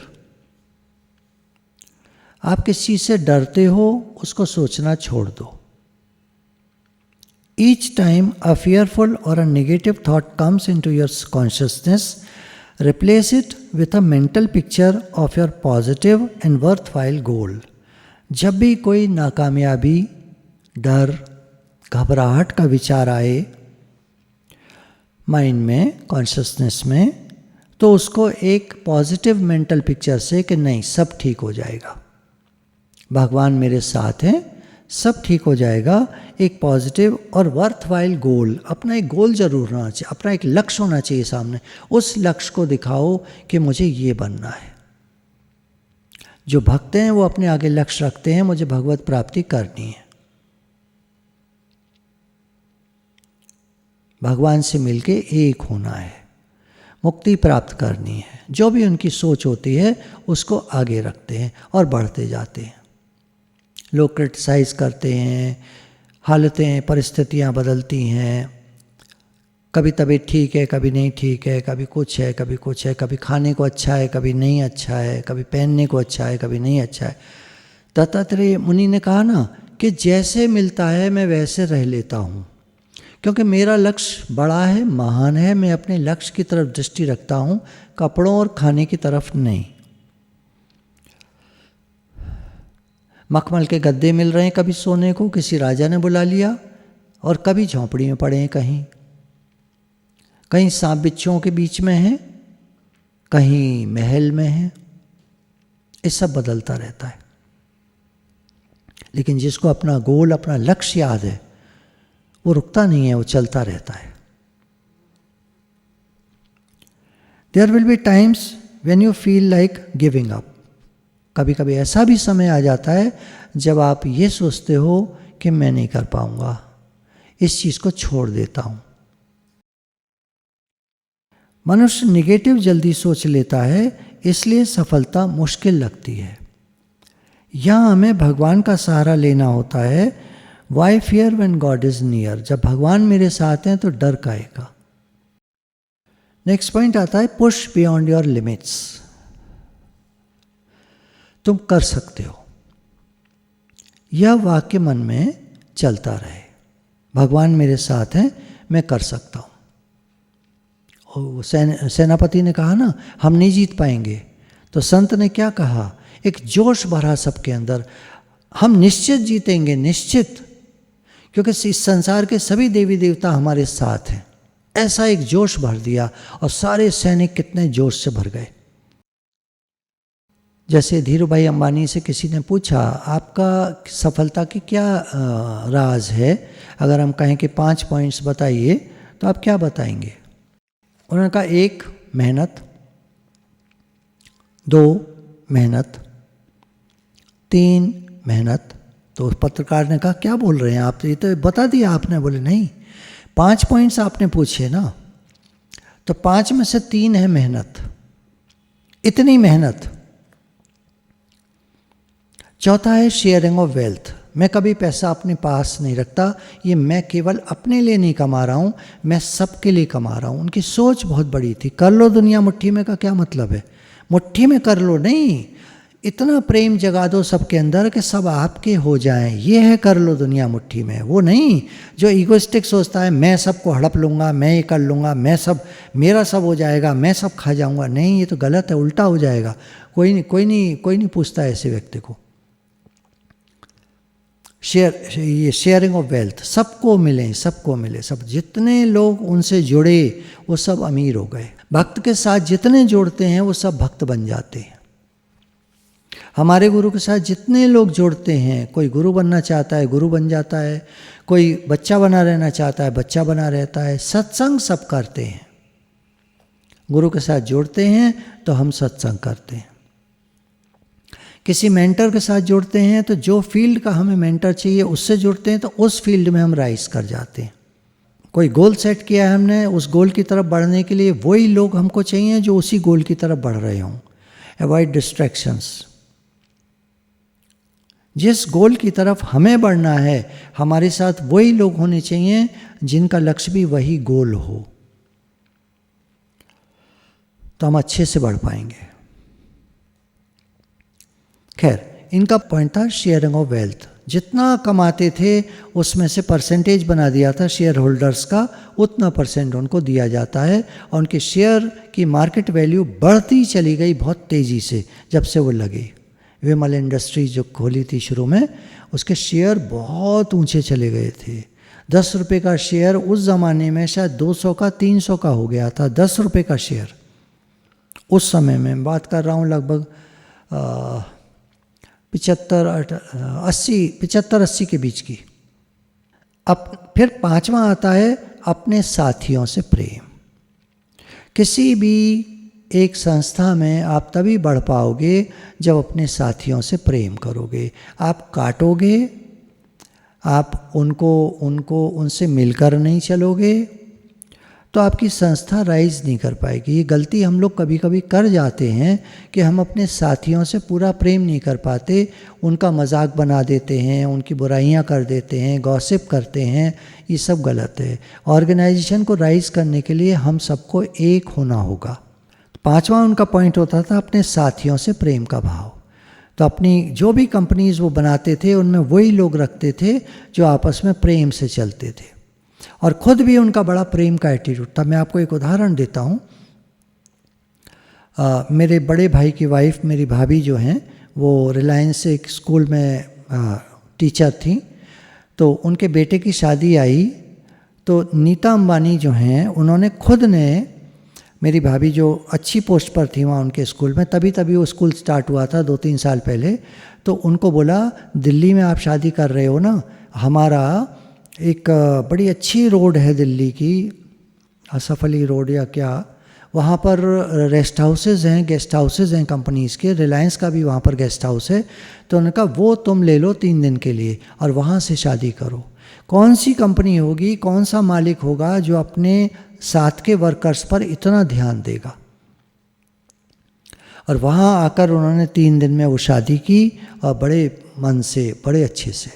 आप किस चीज से डरते हो उसको सोचना छोड़ दो। Each time a fearful or a negative thought comes into your consciousness, replace it with a mental picture of your positive and worthwhile goal. जब भी कोई नाकामयाबी, डर, घबराहट का विचार आए माइंड में, कॉन्शियसनेस में, तो उसको एक पॉजिटिव मेंटल पिक्चर से कि नहीं सब ठीक हो जाएगा, भगवान मेरे साथ हैं, सब ठीक हो जाएगा। एक पॉजिटिव और वर्थवाइल गोल, अपना एक गोल जरूर होना चाहिए, अपना एक लक्ष्य होना चाहिए सामने। उस लक्ष्य को दिखाओ कि मुझे ये बनना है। जो भक्त हैं वो अपने आगे लक्ष्य रखते हैं, मुझे भगवत प्राप्ति करनी है। भगवान से मिलके एक होना है, मुक्ति प्राप्त करनी है। जो भी उनकी सोच होती है उसको आगे रखते हैं और बढ़ते जाते हैं। लोग क्रिटिसाइज करते हैं, हालतें परिस्थितियां बदलती हैं, कभी तबीयत ठीक है, कभी नहीं ठीक है, कभी कुछ है, कभी कुछ है, कभी खाने को अच्छा है, कभी नहीं अच्छा है, कभी पहनने को अच्छा है, कभी नहीं अच्छा है। दत्तात्रेय मुनि ने कहा ना कि जैसे मिलता है मैं वैसे रह लेता हूँ, क्योंकि मेरा लक्ष्य बड़ा है, महान है। मैं अपने लक्ष्य की तरफ दृष्टि रखता हूँ, कपड़ों और खाने की तरफ नहीं। मखमल के गद्दे मिल रहे हैं कभी सोने को, किसी राजा ने बुला लिया, और कभी झोंपड़ी में पड़े हैं, कहीं कहीं सांप बिच्छुओं के बीच में हैं, कहीं महल में हैं। ये सब बदलता रहता है। लेकिन जिसको अपना गोल, अपना लक्ष्य याद है, वो रुकता नहीं है, वो चलता रहता है। There will be times when you feel like giving up. कभी कभी ऐसा भी समय आ जाता है जब आप ये सोचते हो कि मैं नहीं कर पाऊंगा, इस चीज को छोड़ देता हूं। मनुष्य निगेटिव जल्दी सोच लेता है, इसलिए सफलता मुश्किल लगती है। यहां हमें भगवान का सहारा लेना होता है। Why fear when God is near. जब भगवान मेरे साथ हैं तो डर काहेगा। नेक्स्ट पॉइंट आता है पुश बियॉन्ड योर लिमिट्स। तुम कर सकते हो, यह वाक्य मन में चलता रहे। भगवान मेरे साथ हैं, मैं कर सकता हूं। और सेनापति ने कहा ना हम नहीं जीत पाएंगे, तो संत ने क्या कहा, एक जोश भरा सबके अंदर, हम निश्चित जीतेंगे, निश्चित, क्योंकि इस संसार के सभी देवी देवता हमारे साथ हैं। ऐसा एक जोश भर दिया और सारे सैनिक कितने जोश से भर गए। जैसे धीरू भाई अंबानी से किसी ने पूछा आपका सफलता की क्या राज है, अगर हम कहें कि 5 पॉइंट्स बताइए तो आप क्या बताएंगे। उन्होंने कहा 1 मेहनत, 2 मेहनत, 3 मेहनत। तो उस पत्रकार ने कहा क्या बोल रहे हैं आप, ये तो बता दिया आपने। बोले नहीं, 5 पॉइंट्स आपने पूछे ना, तो 5 में से 3 है मेहनत, इतनी मेहनत। चौथा है शेयरिंग ऑफ वेल्थ। मैं कभी पैसा अपने पास नहीं रखता, ये मैं केवल अपने लिए नहीं कमा रहा हूँ, मैं सबके लिए कमा रहा हूँ। उनकी सोच बहुत बड़ी थी। कर लो दुनिया मुट्ठी में का क्या मतलब है, मुट्ठी में कर लो नहीं, इतना प्रेम जगा दो सबके अंदर कि सब आपके हो जाएं, ये है कर लो दुनिया मुट्ठी में। वो नहीं जो ईगोइस्टिक सोचता है मैं सबको हड़प लूँगा, मैं ये कर लूँगा, मैं सब, मेरा सब हो जाएगा, मैं सब खा जाऊँगा। नहीं, ये तो गलत है, उल्टा हो जाएगा। कोई नहीं पूछता ऐसे व्यक्ति को। ये शेयरिंग ऑफ वेल्थ, सबको मिले, सबको मिले, सब जितने लोग उनसे जुड़े वो सब अमीर हो गए। भक्त के साथ जितने जुड़ते हैं वो सब भक्त बन जाते हैं। हमारे गुरु के साथ जितने लोग जुड़ते हैं, कोई गुरु बनना चाहता है गुरु बन जाता है, कोई बच्चा बना रहना चाहता है बच्चा बना रहता है। सत्संग सब करते हैं, गुरु के साथ जुड़ते हैं तो हम सत्संग करते हैं। किसी मेंटर के साथ जुड़ते हैं तो जो फील्ड का हमें मेंटर चाहिए उससे जुड़ते हैं, तो उस फील्ड में हम राइज कर जाते हैं। कोई गोल सेट किया है हमने, उस गोल की तरफ बढ़ने के लिए वही लोग हमको चाहिए जो उसी गोल की तरफ बढ़ रहे हों। Avoid distractions. जिस गोल की तरफ हमें बढ़ना है हमारे साथ वही लोग होने चाहिए जिनका लक्ष्य भी वही गोल हो, तो हम अच्छे से बढ़ पाएंगे। खैर, इनका पॉइंट था शेयरिंग ऑफ वेल्थ। जितना कमाते थे उसमें से परसेंटेज बना दिया था शेयर होल्डर्स का, उतना परसेंट उनको दिया जाता है और उनके शेयर की मार्केट वैल्यू बढ़ती चली गई बहुत तेज़ी से। जब से वो लगे, विमल इंडस्ट्रीज जो खोली थी शुरू में, उसके शेयर बहुत ऊंचे चले गए थे। 10 रुपये का शेयर उस ज़माने में शायद 200 का 300 का हो गया था। 10 रुपये का शेयर उस समय में, बात कर रहा हूँ लगभग 75-80 के बीच की। अब फिर 5वां आता है अपने साथियों से प्रेम। किसी भी एक संस्था में आप तभी बढ़ पाओगे जब अपने साथियों से प्रेम करोगे। आप काटोगे, आप उनसे मिलकर नहीं चलोगे, तो आपकी संस्था राइज नहीं कर पाएगी। ये गलती हम लोग कभी कभी कर जाते हैं कि हम अपने साथियों से पूरा प्रेम नहीं कर पाते, उनका मजाक बना देते हैं, उनकी बुराइयां कर देते हैं, गॉसिप करते हैं। ये सब गलत है। ऑर्गेनाइजेशन को राइज करने के लिए हम सबको एक होना होगा। पांचवा उनका पॉइंट होता था अपने साथियों से प्रेम का भाव। तो अपनी जो भी कंपनीज वो बनाते थे उनमें वही लोग रखते थे जो आपस में प्रेम से चलते थे, और खुद भी उनका बड़ा प्रेम का एटीट्यूड था। मैं आपको एक उदाहरण देता हूँ। मेरे बड़े भाई की वाइफ, मेरी भाभी जो हैं, वो रिलायंस एक स्कूल में टीचर थी। तो उनके बेटे की शादी आई तो नीता अंबानी जो हैं उन्होंने खुद ने, मेरी भाभी जो अच्छी पोस्ट पर थी वहाँ उनके स्कूल में, तभी वो स्कूल स्टार्ट हुआ था 2-3 साल पहले, तो उनको बोला दिल्ली में आप शादी कर रहे हो ना, हमारा एक बड़ी अच्छी रोड है दिल्ली की, असफ अली रोड या क्या, वहाँ पर रेस्ट हाउसेज़ हैं, गेस्ट हाउसेज़ हैं कंपनीज़ के, रिलायंस का भी वहाँ पर गेस्ट हाउस है। तो उन्होंने कहा वो तुम ले लो 3 दिन के लिए और वहाँ से शादी करो। कौन सी कंपनी होगी, कौन सा मालिक होगा जो अपने साथ के वर्कर्स पर इतना ध्यान देगा। और वहाँ आकर उन्होंने 3 दिन में वो शादी की और बड़े मन से, बड़े अच्छे से।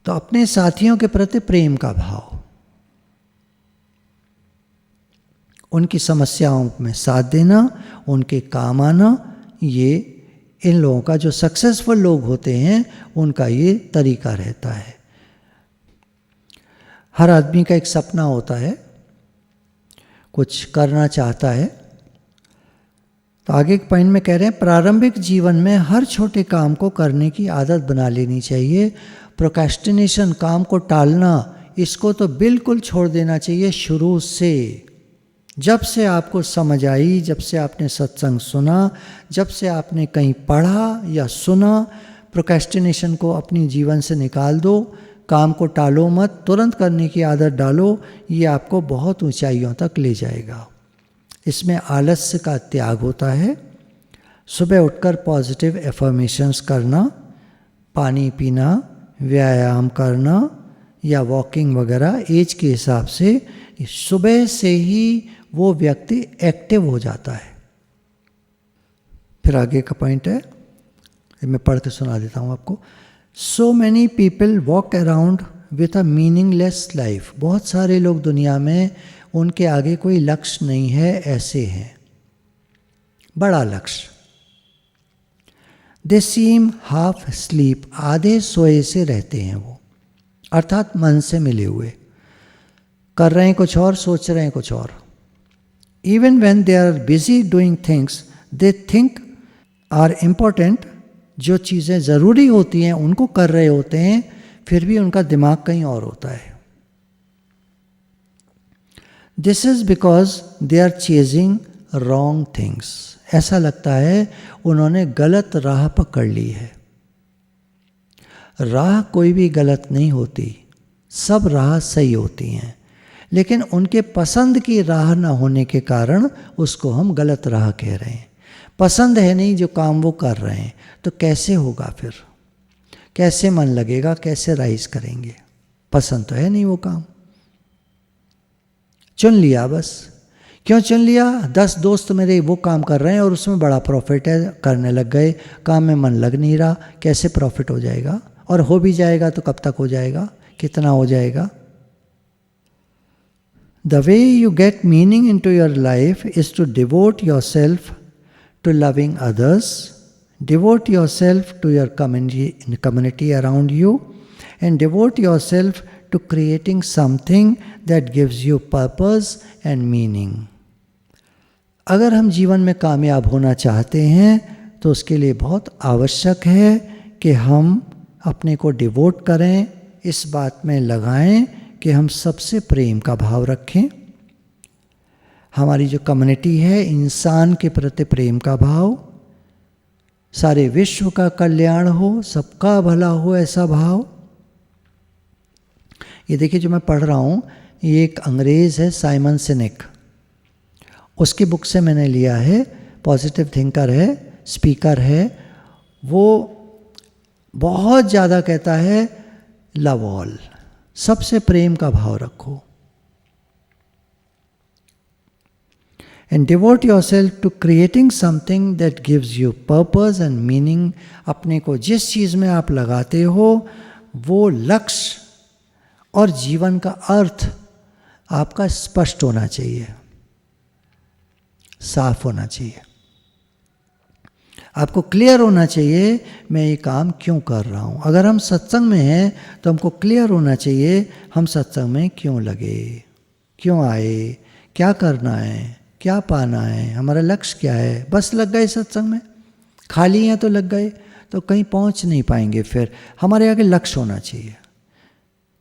तो अपने साथियों के प्रति प्रेम का भाव, उनकी समस्याओं में साथ देना, उनके काम आना, ये इन लोगों का, जो सक्सेसफुल लोग होते हैं उनका ये तरीका रहता है। हर आदमी का एक सपना होता है, कुछ करना चाहता है। तो आगे एक पॉइंट में कह रहे हैं, प्रारंभिक जीवन में हर छोटे काम को करने की आदत बना लेनी चाहिए। प्रोक्रेस्टिनेशन, काम को टालना, इसको तो बिल्कुल छोड़ देना चाहिए शुरू से। जब से आपको समझ आई, जब से आपने सत्संग सुना, जब से आपने कहीं पढ़ा या सुना, प्रोक्रेस्टिनेशन को अपनी जीवन से निकाल दो। काम को टालो मत, तुरंत करने की आदत डालो। ये आपको बहुत ऊंचाइयों तक ले जाएगा। इसमें आलस्य का त्याग होता है। सुबह उठकर पॉजिटिव एफर्मेशंस करना, पानी पीना, व्यायाम करना या वॉकिंग वगैरह, एज के हिसाब से सुबह से ही वो व्यक्ति एक्टिव हो जाता है। फिर आगे का पॉइंट है, मैं पढ़ के सुना देता हूँ आपको। So many people walk around with a meaningless life. बहुत सारे लोग दुनिया में, उनके आगे कोई लक्ष्य नहीं है, ऐसे हैं। बड़ा लक्ष्य। दे सीम हाफ स्लीप, आधे सोए से रहते हैं वो, अर्थात मन से मिले हुए, कर रहे हैं कुछ और, सोच रहे हैं कुछ और। Even when they are busy doing things they think are important, जो चीज़ें ज़रूरी होती हैं उनको कर रहे होते हैं, फिर भी उनका दिमाग कहीं और होता है। This is because they are chasing wrong things. ऐसा लगता है उन्होंने गलत राह पकड़ ली है। राह कोई भी गलत नहीं होती, सब राह सही होती हैं, लेकिन उनके पसंद की राह ना होने के कारण उसको हम गलत राह कह रहे हैं। पसंद है नहीं जो काम वो कर रहे हैं, तो कैसे होगा फिर? कैसे मन लगेगा? कैसे राइज करेंगे? पसंद तो है नहीं वो काम, चुन लिया बस। क्यों चुन लिया? 10 दोस्त मेरे वो काम कर रहे हैं और उसमें बड़ा प्रॉफिट है, करने लग गए, काम में मन लग नहीं रहा। कैसे प्रॉफिट हो जाएगा? और हो भी जाएगा तो कब तक हो जाएगा? कितना हो जाएगा? The way you get meaning into your life is to devote yourself to loving others, devote yourself to your community around you, and devote yourself to creating something that gives you purpose and meaning. अगर हम जीवन में कामयाब होना चाहते हैं तो उसके लिए बहुत आवश्यक है कि हम अपने को डिवोट करें, इस बात में लगाएं कि हम सबसे प्रेम का भाव रखें। हमारी जो कम्युनिटी है, इंसान के प्रति प्रेम का भाव, सारे विश्व का कल्याण हो, सबका भला हो, ऐसा भाव। ये देखिए जो मैं पढ़ रहा हूँ, ये एक अंग्रेज़ है, साइमन सिनेक, उसकी बुक से मैंने लिया है। पॉजिटिव थिंकर है, स्पीकर है। वो बहुत ज़्यादा कहता है लव ऑल, सबसे प्रेम का भाव रखो। And devote yourself to creating something that gives you purpose and meaning. अपने को जिस चीज़ में आप लगाते हो वो लक्ष्य और जीवन का अर्थ आपका स्पष्ट होना चाहिए, साफ होना चाहिए। आपको क्लियर होना चाहिए मैं ये काम क्यों कर रहा हूँ। अगर हम सत्संग में हैं तो हमको क्लियर होना चाहिए हम सत्संग में क्यों लगे, क्यों आए, क्या करना है, क्या पाना है, हमारा लक्ष्य क्या है। बस लग गए सत्संग में, खाली हैं तो लग गए तो कहीं पहुंच नहीं पाएंगे। फिर हमारे आगे लक्ष्य होना चाहिए।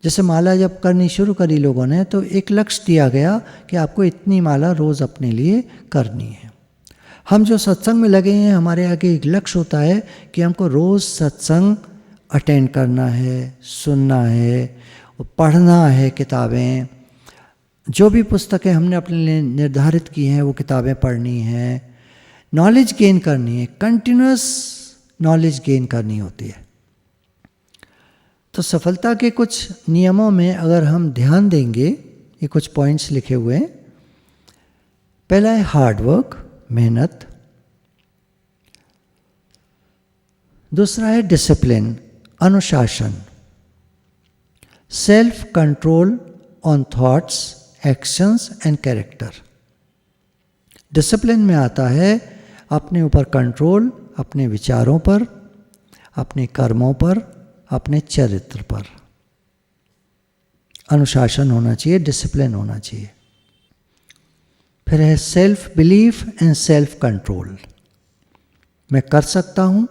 जैसे माला जब करनी शुरू करी लोगों ने तो एक लक्ष्य दिया गया कि आपको इतनी माला रोज़ अपने लिए करनी है। हम जो सत्संग में लगे हैं हमारे आगे एक लक्ष्य होता है कि हमको रोज़ सत्संग अटेंड करना है, सुनना है, पढ़ना है, किताबें जो भी पुस्तकें हमने अपने लिए निर्धारित की हैं वो किताबें पढ़नी हैं, नॉलेज गेन करनी है, कंटिन्यूस नॉलेज गेन करनी होती है। तो सफलता के कुछ नियमों में अगर हम ध्यान देंगे, ये कुछ पॉइंट्स लिखे हुए हैं। पहला है हार्ड वर्क, मेहनत। दूसरा है डिसिप्लिन, अनुशासन। Self control on thoughts, actions and character. Discipline में आता है अपने ऊपर कंट्रोल, अपने विचारों पर, अपने कर्मों पर, अपने चरित्र पर। अनुशासन होना चाहिए, डिसिप्लिन होना चाहिए। फिर है self belief and self control. मैं कर सकता हूँ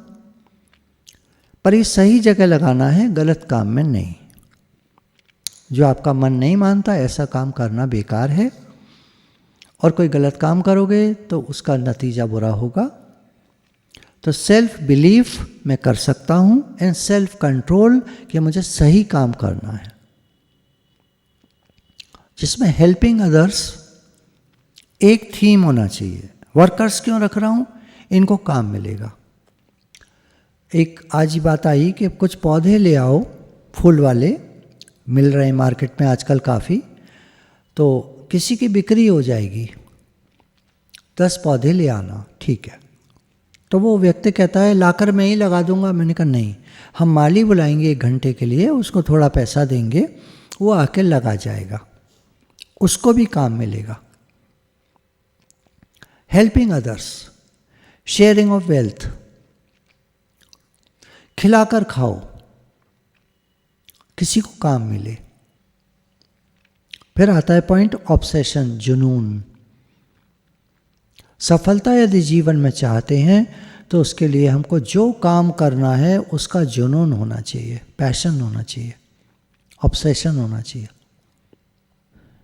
पर ये सही जगह लगाना है, गलत काम में नहीं। जो आपका मन नहीं मानता ऐसा काम करना बेकार है, और कोई गलत काम करोगे तो उसका नतीजा बुरा होगा। तो सेल्फ बिलीफ मैं कर सकता हूँ एंड सेल्फ कंट्रोल कि मुझे सही काम करना है, जिसमें हेल्पिंग अदर्स एक थीम होना चाहिए। वर्कर्स क्यों रख रहा हूँ, इनको काम मिलेगा। एक आज ही बात आई कि कुछ पौधे ले आओ, फूल वाले मिल रहे हैं मार्केट में आजकल काफ़ी, तो किसी की बिक्री हो जाएगी, 10 पौधे ले आना, ठीक है। तो वो व्यक्ति कहता है लाकर मैं ही लगा दूंगा। मैंने कहा नहीं, हम माली बुलाएंगे 1 घंटे के लिए, उसको थोड़ा पैसा देंगे, वो आके लगा जाएगा, उसको भी काम मिलेगा। Helping others, sharing of wealth, खिलाकर खाओ, किसी को काम मिले। फिर आता है पॉइंट ऑब्सेशन, जुनून। सफलता यदि जीवन में चाहते हैं तो उसके लिए हमको जो काम करना है उसका जुनून होना चाहिए, पैशन होना चाहिए, ऑब्सेशन होना चाहिए।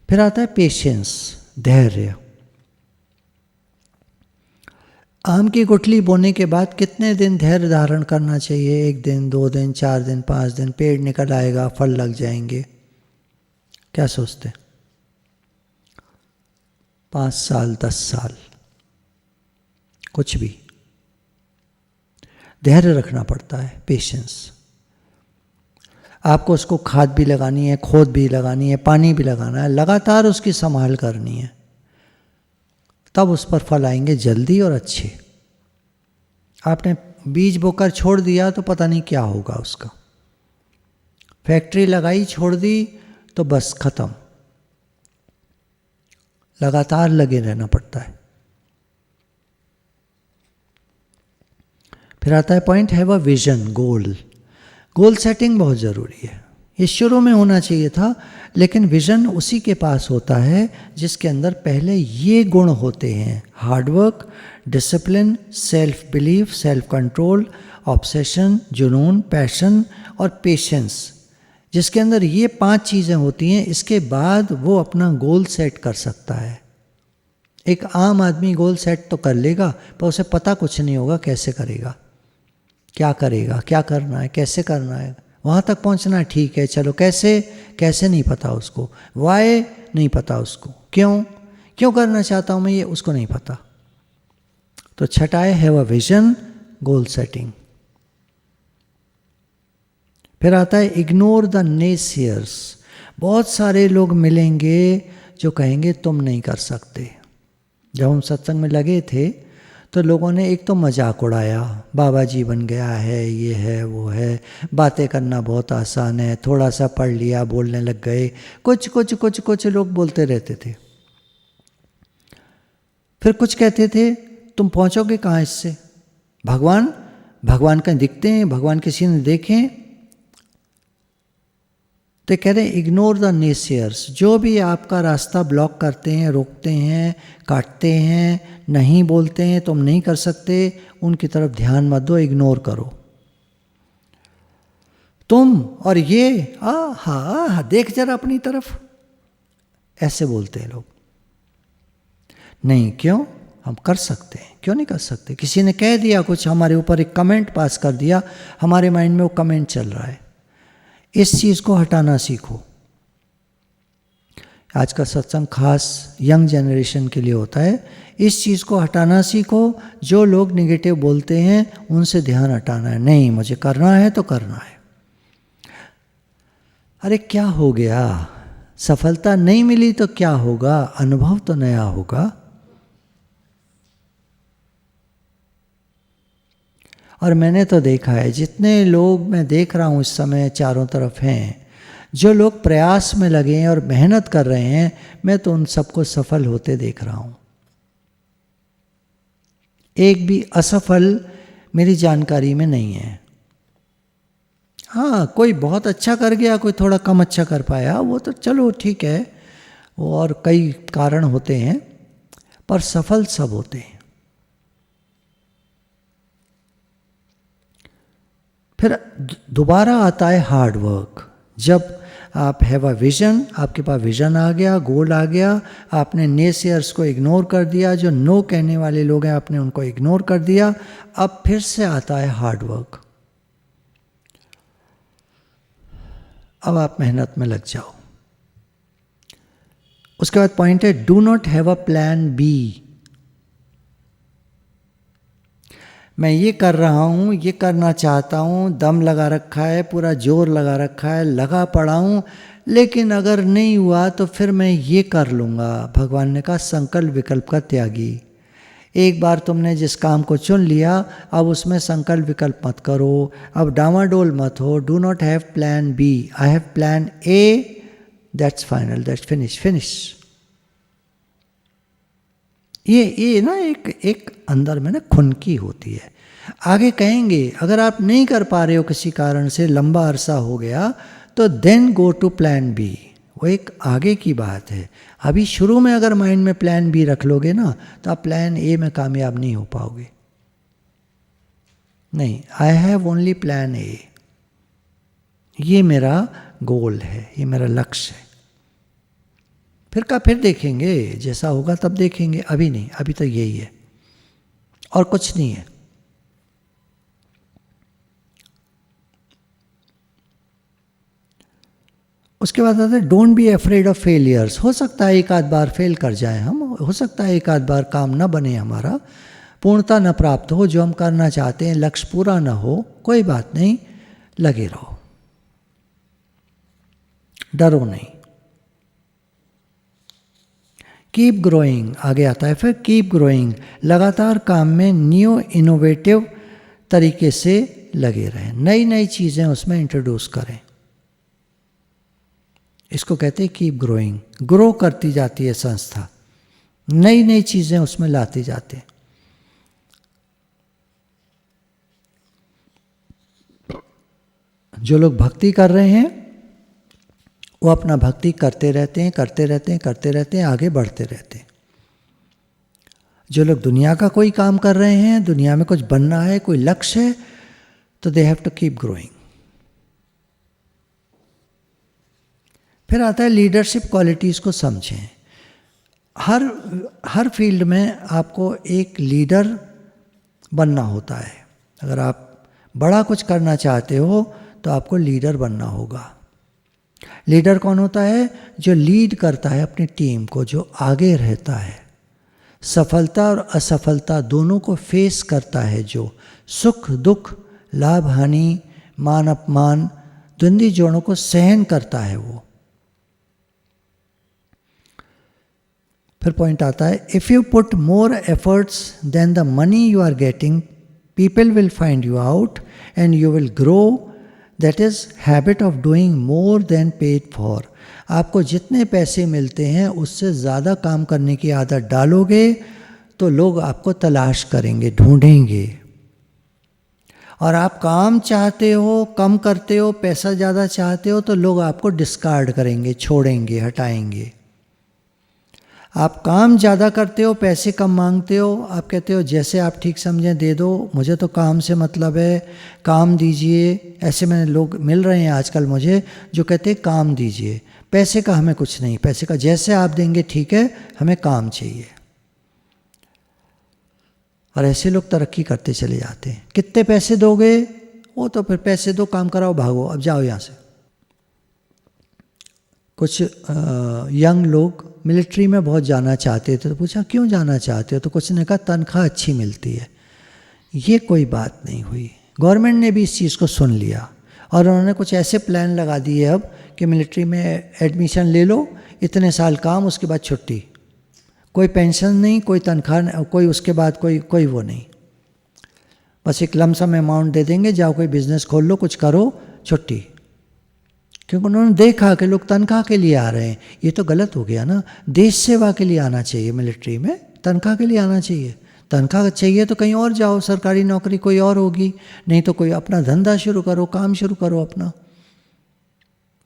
फिर आता है पेशेंस, धैर्य। आम की गुठली बोने के बाद कितने दिन धैर्य धारण करना चाहिए? 1 दिन, 2 दिन, 4 दिन, 5 दिन, पेड़ निकल आएगा, फल लग जाएंगे। क्या सोचते? 5 साल, 10 साल, कुछ भी। धैर्य रखना पड़ता है, पेशेंस। आपको उसको खाद भी लगानी है, खोद भी लगानी है, पानी भी लगाना है, लगातार उसकी संभाल करनी है, तब उस पर फल आएंगे जल्दी और अच्छे। आपने बीज बोकर छोड़ दिया तो पता नहीं क्या होगा उसका। फैक्ट्री लगाई, छोड़ दी तो बस खत्म। लगातार लगे रहना पड़ता है। फिर आता है पॉइंट है वह विजन, गोल। गोल सेटिंग बहुत ज़रूरी है। ये शुरू में होना चाहिए था, लेकिन विजन उसी के पास होता है जिसके अंदर पहले ये गुण होते हैं: hard work, discipline, self belief, self control, obsession, जुनून, पैशन और पेशेंस। जिसके अंदर ये 5 चीज़ें होती हैं, इसके बाद वो अपना गोल सेट कर सकता है। एक आम आदमी गोल सेट तो कर लेगा, पर उसे पता कुछ नहीं होगा कैसे करेगा, क्या करेगा, क्या करना है, कैसे करना है। वहाँ तक पहुँचना ठीक है, चलो कैसे नहीं पता उसको, वाई नहीं पता उसको, क्यों करना चाहता हूँ मैं ये, उसको नहीं पता। तो छठा है वह विजन, गोल सेटिंग। फिर आता है इग्नोर द नेसियर्स। बहुत सारे लोग मिलेंगे जो कहेंगे तुम नहीं कर सकते। जब हम सत्संग में लगे थे तो लोगों ने एक तो मजाक उड़ाया, बाबा जी बन गया है, ये है वो है, बातें करना बहुत आसान है, थोड़ा सा पढ़ लिया बोलने लग गए, कुछ कुछ कुछ कुछ लोग बोलते रहते थे। फिर कुछ कहते थे तुम पहुंचोगे कहाँ इससे, भगवान कहीं दिखते हैं, भगवान किसी ने देखे? तो कह रहे इग्नोर द नेसियर्स, जो भी आपका रास्ता ब्लॉक करते हैं, रोकते हैं, काटते हैं, नहीं बोलते हैं, तुम नहीं कर सकते, उनकी तरफ ध्यान मत दो, इग्नोर करो। तुम और ये हा देख जरा अपनी तरफ, ऐसे बोलते हैं लोग। नहीं, क्यों? हम कर सकते हैं, क्यों नहीं कर सकते? किसी ने कह दिया कुछ, हमारे ऊपर एक कमेंट पास कर दिया, हमारे माइंड में वो कमेंट चल रहा है, इस चीज़ को हटाना सीखो। आज का सत्संग खास यंग जनरेशन के लिए होता है। इस चीज़ को हटाना सीखो, जो लोग निगेटिव बोलते हैं उनसे ध्यान हटाना है। नहीं, मुझे करना है तो करना है। अरे क्या हो गया, सफलता नहीं मिली तो क्या होगा, अनुभव तो नया होगा। और मैंने तो देखा है, जितने लोग मैं देख रहा हूँ इस समय चारों तरफ हैं, जो लोग प्रयास में लगे हैं और मेहनत कर रहे हैं, मैं तो उन सबको सफल होते देख रहा हूँ। एक भी असफल मेरी जानकारी में नहीं है। हाँ, कोई बहुत अच्छा कर गया, कोई थोड़ा कम अच्छा कर पाया, वो तो चलो ठीक है, वो और कई कारण होते हैं, पर सफल सब होते हैं। फिर दोबारा आता है हार्ड वर्क। जब आप हैव अ विजन, आपके पास विजन आ गया, गोल आ गया, आपने नेसियर्स को इग्नोर कर दिया, जो नो कहने वाले लोग हैं आपने उनको इग्नोर कर दिया, अब फिर से आता है हार्ड वर्क। अब आप मेहनत में लग जाओ। उसके बाद पॉइंट है, do not have a plan B. मैं ये कर रहा हूँ, ये करना चाहता हूँ, दम लगा रखा है, पूरा जोर लगा रखा है, लगा पड़ा हूँ, लेकिन अगर नहीं हुआ तो फिर मैं ये कर लूँगा। भगवान ने कहा संकल्प विकल्प का त्यागी। एक बार तुमने जिस काम को चुन लिया, अब उसमें संकल्प विकल्प मत करो, अब डामाडोल मत हो। Do not have plan B, I have plan A, that's final, that's finish. ये ना एक अंदर में ना खुनकी होती है। आगे कहेंगे अगर आप नहीं कर पा रहे हो किसी कारण से, लंबा अरसा हो गया, तो then go to plan B. वो एक आगे की बात है। अभी शुरू में अगर माइंड में प्लान बी रख लोगे ना, तो आप प्लान ए में कामयाब नहीं हो पाओगे। नहीं, I have only plan A, ये मेरा गोल है, ये मेरा लक्ष्य है। फिर देखेंगे, जैसा होगा तब देखेंगे, अभी नहीं, अभी तो यही है और कुछ नहीं है। उसके बाद आता है don't be afraid of failures. हो सकता है एक आध बार फेल कर जाए हम, हो सकता है एक आध बार काम न बने, हमारा पूर्णता न प्राप्त हो, जो हम करना चाहते हैं लक्ष्य पूरा न हो, कोई बात नहीं, लगे रहो, डरो नहीं। कीप ग्रोइंग आगे आता है, फिर कीप ग्रोइंग, लगातार काम में न्यू इनोवेटिव तरीके से लगे रहें, नई नई चीज़ें उसमें इंट्रोड्यूस करें। इसको कहते हैं कीप ग्रोइंग। ग्रो करती जाती है संस्था, नई नई चीज़ें उसमें लाती जाते हैं। जो लोग भक्ति कर रहे हैं वो अपना भक्ति करते रहते हैं, आगे बढ़ते रहते हैं। जो लोग दुनिया का कोई काम कर रहे हैं, दुनिया में कुछ बनना है, कोई लक्ष्य है, तो they have to keep growing. फिर आता है लीडरशिप क्वालिटीज़ को समझें। हर फील्ड में आपको एक लीडर बनना होता है। अगर आप बड़ा कुछ करना चाहते हो तो आपको लीडर बनना होगा। लीडर कौन होता है? जो लीड करता है अपनी टीम को, जो आगे रहता है, सफलता और असफलता दोनों को फेस करता है, जो सुख दुख, लाभ हानि, मान अपमान, द्वंद्वी जोड़ों को सहन करता है। वो फिर पॉइंट आता है, if you put more efforts than the money you are getting, people will find you out and you will grow, that is habit of doing more than paid for. आपको जितने पैसे मिलते हैं उससे ज़्यादा काम करने की आदत डालोगे तो लोग आपको तलाश करेंगे, ढूंढेंगे। और आप काम चाहते हो, कम करते हो, पैसा ज़्यादा चाहते हो, तो लोग आपको डिस्कार्ड करेंगे, छोड़ेंगे, हटाएंगे। आप काम ज़्यादा करते हो, पैसे कम मांगते हो, आप कहते हो जैसे आप ठीक समझें दे दो, मुझे तो काम से मतलब है, काम दीजिए। ऐसे में लोग मिल रहे हैं आजकल मुझे जो कहते हैं काम दीजिए, पैसे का हमें कुछ नहीं, पैसे का जैसे आप देंगे ठीक है, हमें काम चाहिए। और ऐसे लोग तरक्की करते चले जाते हैं। कितने पैसे दोगे? वो तो फिर पैसे दो, काम कराओ, भागो, अब जाओ यहाँ से। कुछ यंग लोग मिलिट्री में बहुत जाना चाहते थे, तो पूछा क्यों जाना चाहते हो, तो कुछ ने कहा तनख्वाह अच्छी मिलती है। ये कोई बात नहीं हुई, गवर्नमेंट ने भी इस चीज़ को सुन लिया और उन्होंने कुछ ऐसे प्लान लगा दिए अब कि मिलिट्री में एडमिशन ले लो, इतने साल काम, उसके बाद छुट्टी, कोई पेंशन नहीं, कोई तनख्वाह, कोई उसके बाद कोई वो नहीं, बस एक लमसम अमाउंट दे देंगे, जाओ कोई बिजनेस खोल लो, कुछ करो, छुट्टी। क्योंकि उन्होंने देखा कि लोग तनख्वाह के लिए आ रहे हैं। ये तो गलत हो गया ना, देश सेवा के लिए आना चाहिए मिलिट्री में, तनख्वाह के लिए आना चाहिए। तनख्वाह चाहिए तो कहीं और जाओ, सरकारी नौकरी कोई और होगी, नहीं तो कोई अपना धंधा शुरू करो, काम शुरू करो अपना।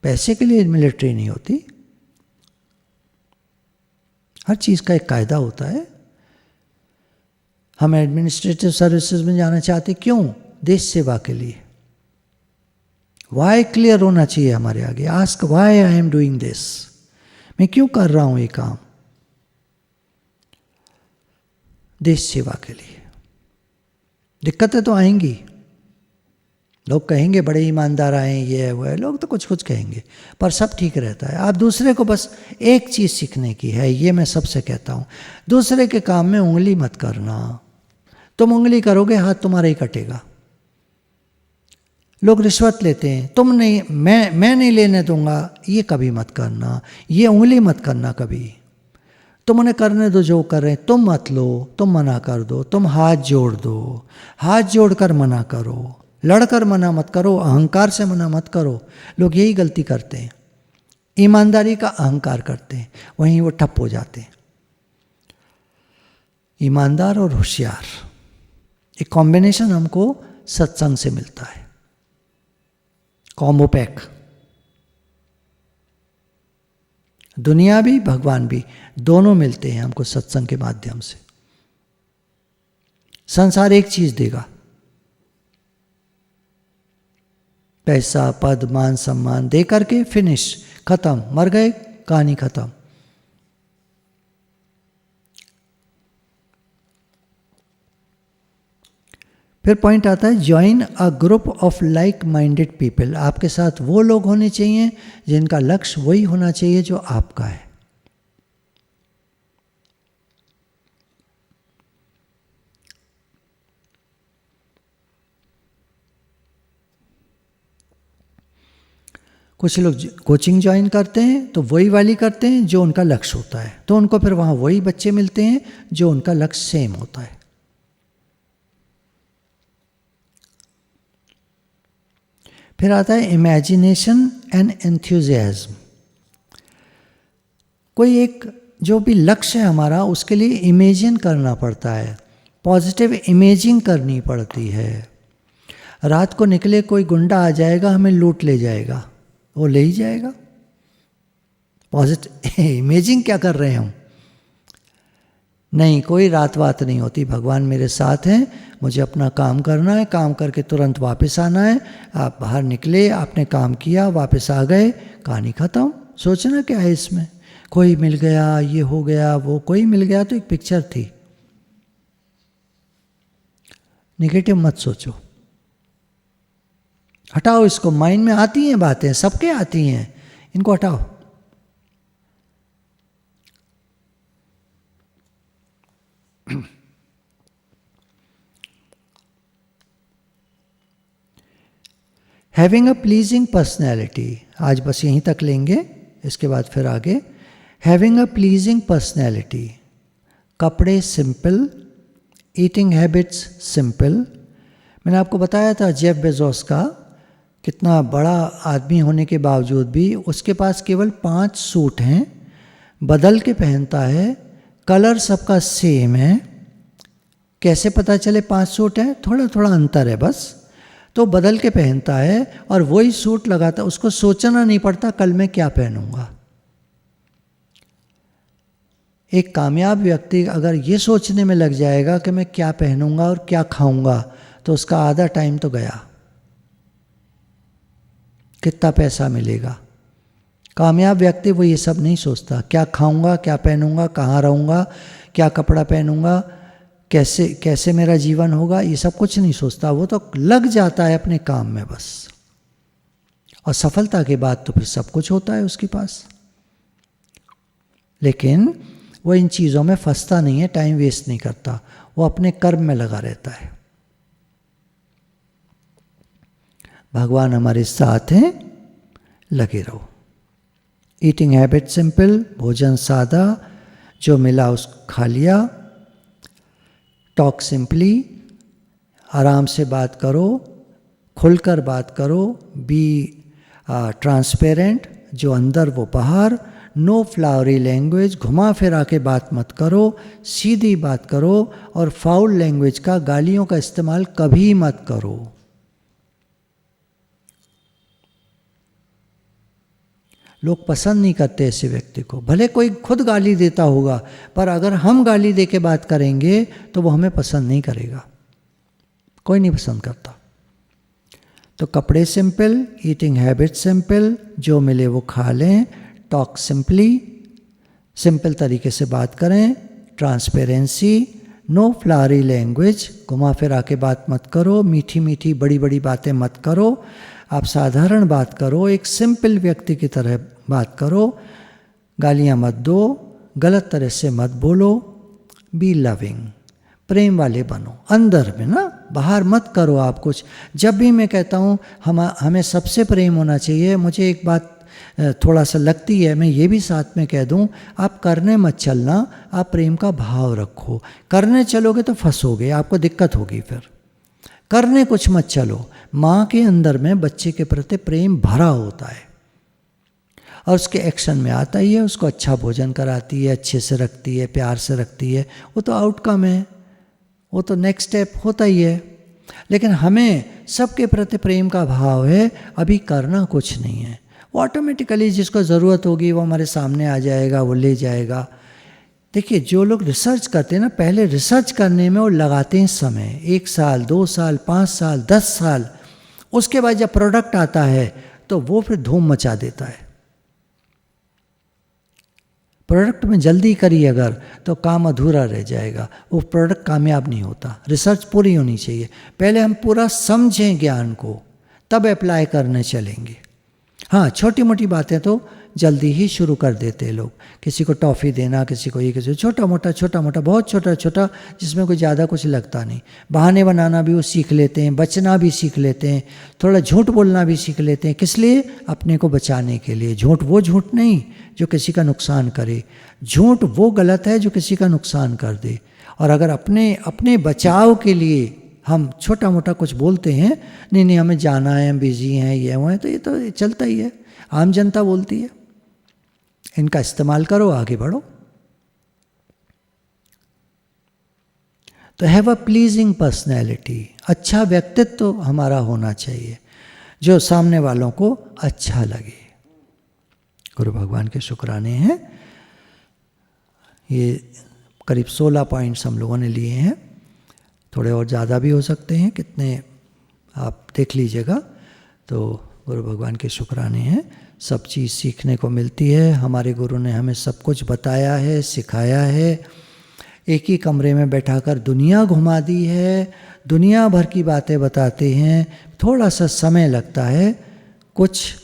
पैसे के लिए मिलिट्री नहीं होती, हर चीज़ का एक कायदा होता है। हम एडमिनिस्ट्रेटिव सर्विसेज में जाना चाहते, क्यों? देश सेवा के लिए। वाई क्लियर होना चाहिए हमारे आगे, ask why I am doing this, मैं क्यों कर रहा हूं ये काम? देश सेवा के लिए। दिक्कतें तो आएंगी, लोग कहेंगे बड़े ईमानदार आए, ये है वो है, लोग तो कुछ कुछ कहेंगे, पर सब ठीक रहता है। आप दूसरे को बस एक चीज़ सीखने की है, ये मैं सबसे कहता हूँ, दूसरे के काम में उंगली मत करना। तुम उंगली करोगे हाथ तुम्हारा ही कटेगा। लोग रिश्वत लेते हैं, तुम नहीं, मैं नहीं लेने दूंगा, ये कभी मत करना, ये उंगली मत करना कभी। तुम उन्हें करने दो जो कर रहे हैं, तुम मत लो, तुम मना कर दो, तुम हाथ जोड़ दो, हाथ जोड़कर मना करो, लड़कर मना मत करो, अहंकार से मना मत करो। लोग यही गलती करते हैं, ईमानदारी का अहंकार करते हैं, वहीं वो ठप हो जाते हैं। ईमानदार और होशियार, एक कॉम्बिनेशन हमको सत्संग से मिलता है, कॉम्बो पैक। दुनिया भी भगवान भी दोनों मिलते हैं हमको सत्संग के माध्यम से। संसार एक चीज देगा, पैसा, पद, मान, सम्मान दे करके फिनिश, खत्म, मर गए, कहानी खत्म। फिर पॉइंट आता है, join a group of like minded people. आपके साथ वो लोग होने चाहिए जिनका लक्ष्य वही होना चाहिए जो आपका है। कुछ लोग कोचिंग ज्वाइन करते हैं तो वही वाली करते हैं जो उनका लक्ष्य होता है, तो उनको फिर वहाँ वही बच्चे मिलते हैं जो उनका लक्ष्य सेम होता है। फिर आता है इमेजिनेशन एंड एंथुजियाज्म। कोई एक जो भी लक्ष्य है हमारा, उसके लिए इमेजिन करना पड़ता है, पॉजिटिव इमेजिंग करनी पड़ती है। रात को निकले कोई गुंडा आ जाएगा, हमें लूट ले जाएगा, वो ले ही जाएगा। पॉजिटिव इमेजिंग क्या कर रहे हैं हम? नहीं, कोई रात बात नहीं होती, भगवान मेरे साथ हैं, मुझे अपना काम करना है, काम करके तुरंत वापस आना है। आप बाहर निकले, आपने काम किया, वापस आ गए, कहानी खत्म। सोचना क्या है इसमें? कोई मिल गया, ये हो गया, वो कोई मिल गया, तो एक पिक्चर थी। निगेटिव मत सोचो, हटाओ इसको। माइंड में आती हैं बातें, सबके आती हैं, इनको हटाओ। हैविंग अ प्लीजिंग पर्सनैलिटी, आज बस यहीं तक लेंगे, इसके बाद फिर आगे। हैविंग अ प्लीजिंग पर्सनैलिटी, कपड़े सिंपल, ईटिंग हैबिट्स सिंपल। मैंने आपको बताया था जेफ बेजोस का, कितना बड़ा आदमी होने के बावजूद भी उसके पास केवल 5 सूट हैं, बदल के पहनता है, कलर सबका सेम है। कैसे पता चले 5 सूट हैं? थोड़ा थोड़ा अंतर है बस, तो बदल के पहनता है और वही सूट लगाता, उसको सोचना नहीं पड़ता कल मैं क्या पहनूंगा। एक कामयाब व्यक्ति अगर ये सोचने में लग जाएगा कि मैं क्या पहनूंगा और क्या खाऊंगा, तो उसका आधा टाइम तो गया। कितना पैसा मिलेगा? कामयाब व्यक्ति वो ये सब नहीं सोचता, क्या खाऊंगा, क्या पहनूंगा, कहाँ रहूंगा, क्या कपड़ा पहनूंगा, कैसे मेरा जीवन होगा, ये सब कुछ नहीं सोचता। वो तो लग जाता है अपने काम में बस, और सफलता के बाद तो फिर सब कुछ होता है उसके पास। लेकिन वो इन चीज़ों में फंसता नहीं है, टाइम वेस्ट नहीं करता, वो अपने कर्म में लगा रहता है। भगवान हमारे साथ हैं, लगे रहो। ईटिंग हैबिट सिंपल, भोजन सादा, जो मिला उसको खा लिया। टॉक सिंपली, आराम से बात करो, खुलकर बात करो। बी ट्रांसपेरेंट, जो अंदर वो बाहर। नो फ्लावरी लैंग्वेज, घुमा फिरा के बात मत करो, सीधी बात करो। और फाउल लैंग्वेज का, गालियों का इस्तेमाल कभी मत करो। लोग पसंद नहीं करते ऐसे व्यक्ति को, भले कोई खुद गाली देता होगा, पर अगर हम गाली दे के बात करेंगे तो वो हमें पसंद नहीं करेगा, कोई नहीं पसंद करता। तो कपड़े सिंपल, ईटिंग हैबिट सिंपल, जो मिले वो खा लें। टॉक सिंपली, सिंपल तरीके से बात करें। ट्रांसपेरेंसी, नो फ्लावरी लैंग्वेज, घुमा फिरा के बात मत करो, मीठी मीठी बड़ी बड़ी बातें मत करो। आप साधारण बात करो, एक सिंपल व्यक्ति की तरह बात करो। गालियाँ मत दो, गलत तरह से मत बोलो। बी लविंग, प्रेम वाले बनो अंदर में ना, बाहर मत करो आप कुछ। जब भी मैं कहता हूँ हमें सबसे प्रेम होना चाहिए, मुझे एक बात थोड़ा सा लगती है, मैं ये भी साथ में कह दूँ, आप करने मत चलना, आप प्रेम का भाव रखो। करने चलोगे तो फंसोगे, आपको दिक्कत होगी। फिर करने कुछ मत चलो। माँ के अंदर में बच्चे के प्रति प्रेम भरा होता है और उसके एक्शन में आता ही है। उसको अच्छा भोजन कराती है, अच्छे से रखती है, प्यार से रखती है, वो तो आउटकम है, वो तो नेक्स्ट स्टेप होता ही है। लेकिन हमें सबके प्रति प्रेम का भाव है, अभी करना कुछ नहीं है। वो ऑटोमेटिकली जिसको ज़रूरत होगी वो हमारे सामने आ जाएगा, वो ले जाएगा। देखिए, जो लोग रिसर्च करते हैं ना, पहले रिसर्च करने में वो लगाते हैं समय, 1 साल, 2 साल, 5 साल, 10 साल। उसके बाद जब प्रोडक्ट आता है तो वो फिर धूम मचा देता है। प्रोडक्ट में जल्दी करिए अगर, तो काम अधूरा रह जाएगा, वो प्रोडक्ट कामयाब नहीं होता। रिसर्च पूरी होनी चाहिए, पहले हम पूरा समझें ज्ञान को, तब अप्लाई करने चलेंगे। हाँ, छोटी मोटी बातें तो जल्दी ही शुरू कर देते हैं लोग। किसी को टॉफ़ी देना, किसी को ये, किसी को छोटा मोटा, बहुत छोटा छोटा, जिसमें कोई ज़्यादा कुछ लगता नहीं। बहाने बनाना भी वो सीख लेते हैं, बचना भी सीख लेते हैं, थोड़ा झूठ बोलना भी सीख लेते हैं। किस लिए? अपने को बचाने के लिए। वो झूठ नहीं जो किसी का नुकसान करे, झूठ वो गलत है जो किसी का नुकसान कर दे। और अगर अपने बचाव के लिए हम छोटा मोटा कुछ बोलते हैं, नहीं हमें जाना है, हम बिजी हैं, ये वो है, तो ये तो चलता ही है, आम जनता बोलती है। इनका इस्तेमाल करो, आगे बढ़ो। तो हैव अ प्लीजिंग पर्सनैलिटी, अच्छा व्यक्तित्व तो हमारा होना चाहिए जो सामने वालों को अच्छा लगे। गुरु भगवान के शुक्राने हैं। ये करीब 16 पॉइंट्स हम लोगों ने लिए हैं, थोड़े और ज़्यादा भी हो सकते हैं, कितने आप देख लीजिएगा। तो गुरु भगवान के शुक्राने हैं, सब चीज़ सीखने को मिलती है। हमारे गुरु ने हमें सब कुछ बताया है, सिखाया है। एक ही कमरे में बैठाकर दुनिया घुमा दी है, दुनिया भर की बातें बताते हैं। थोड़ा सा समय लगता है, कुछ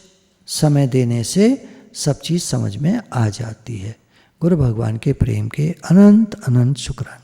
समय देने से सब चीज़ समझ में आ जाती है। गुरु भगवान के प्रेम के अनंत अनंत शुक्राने।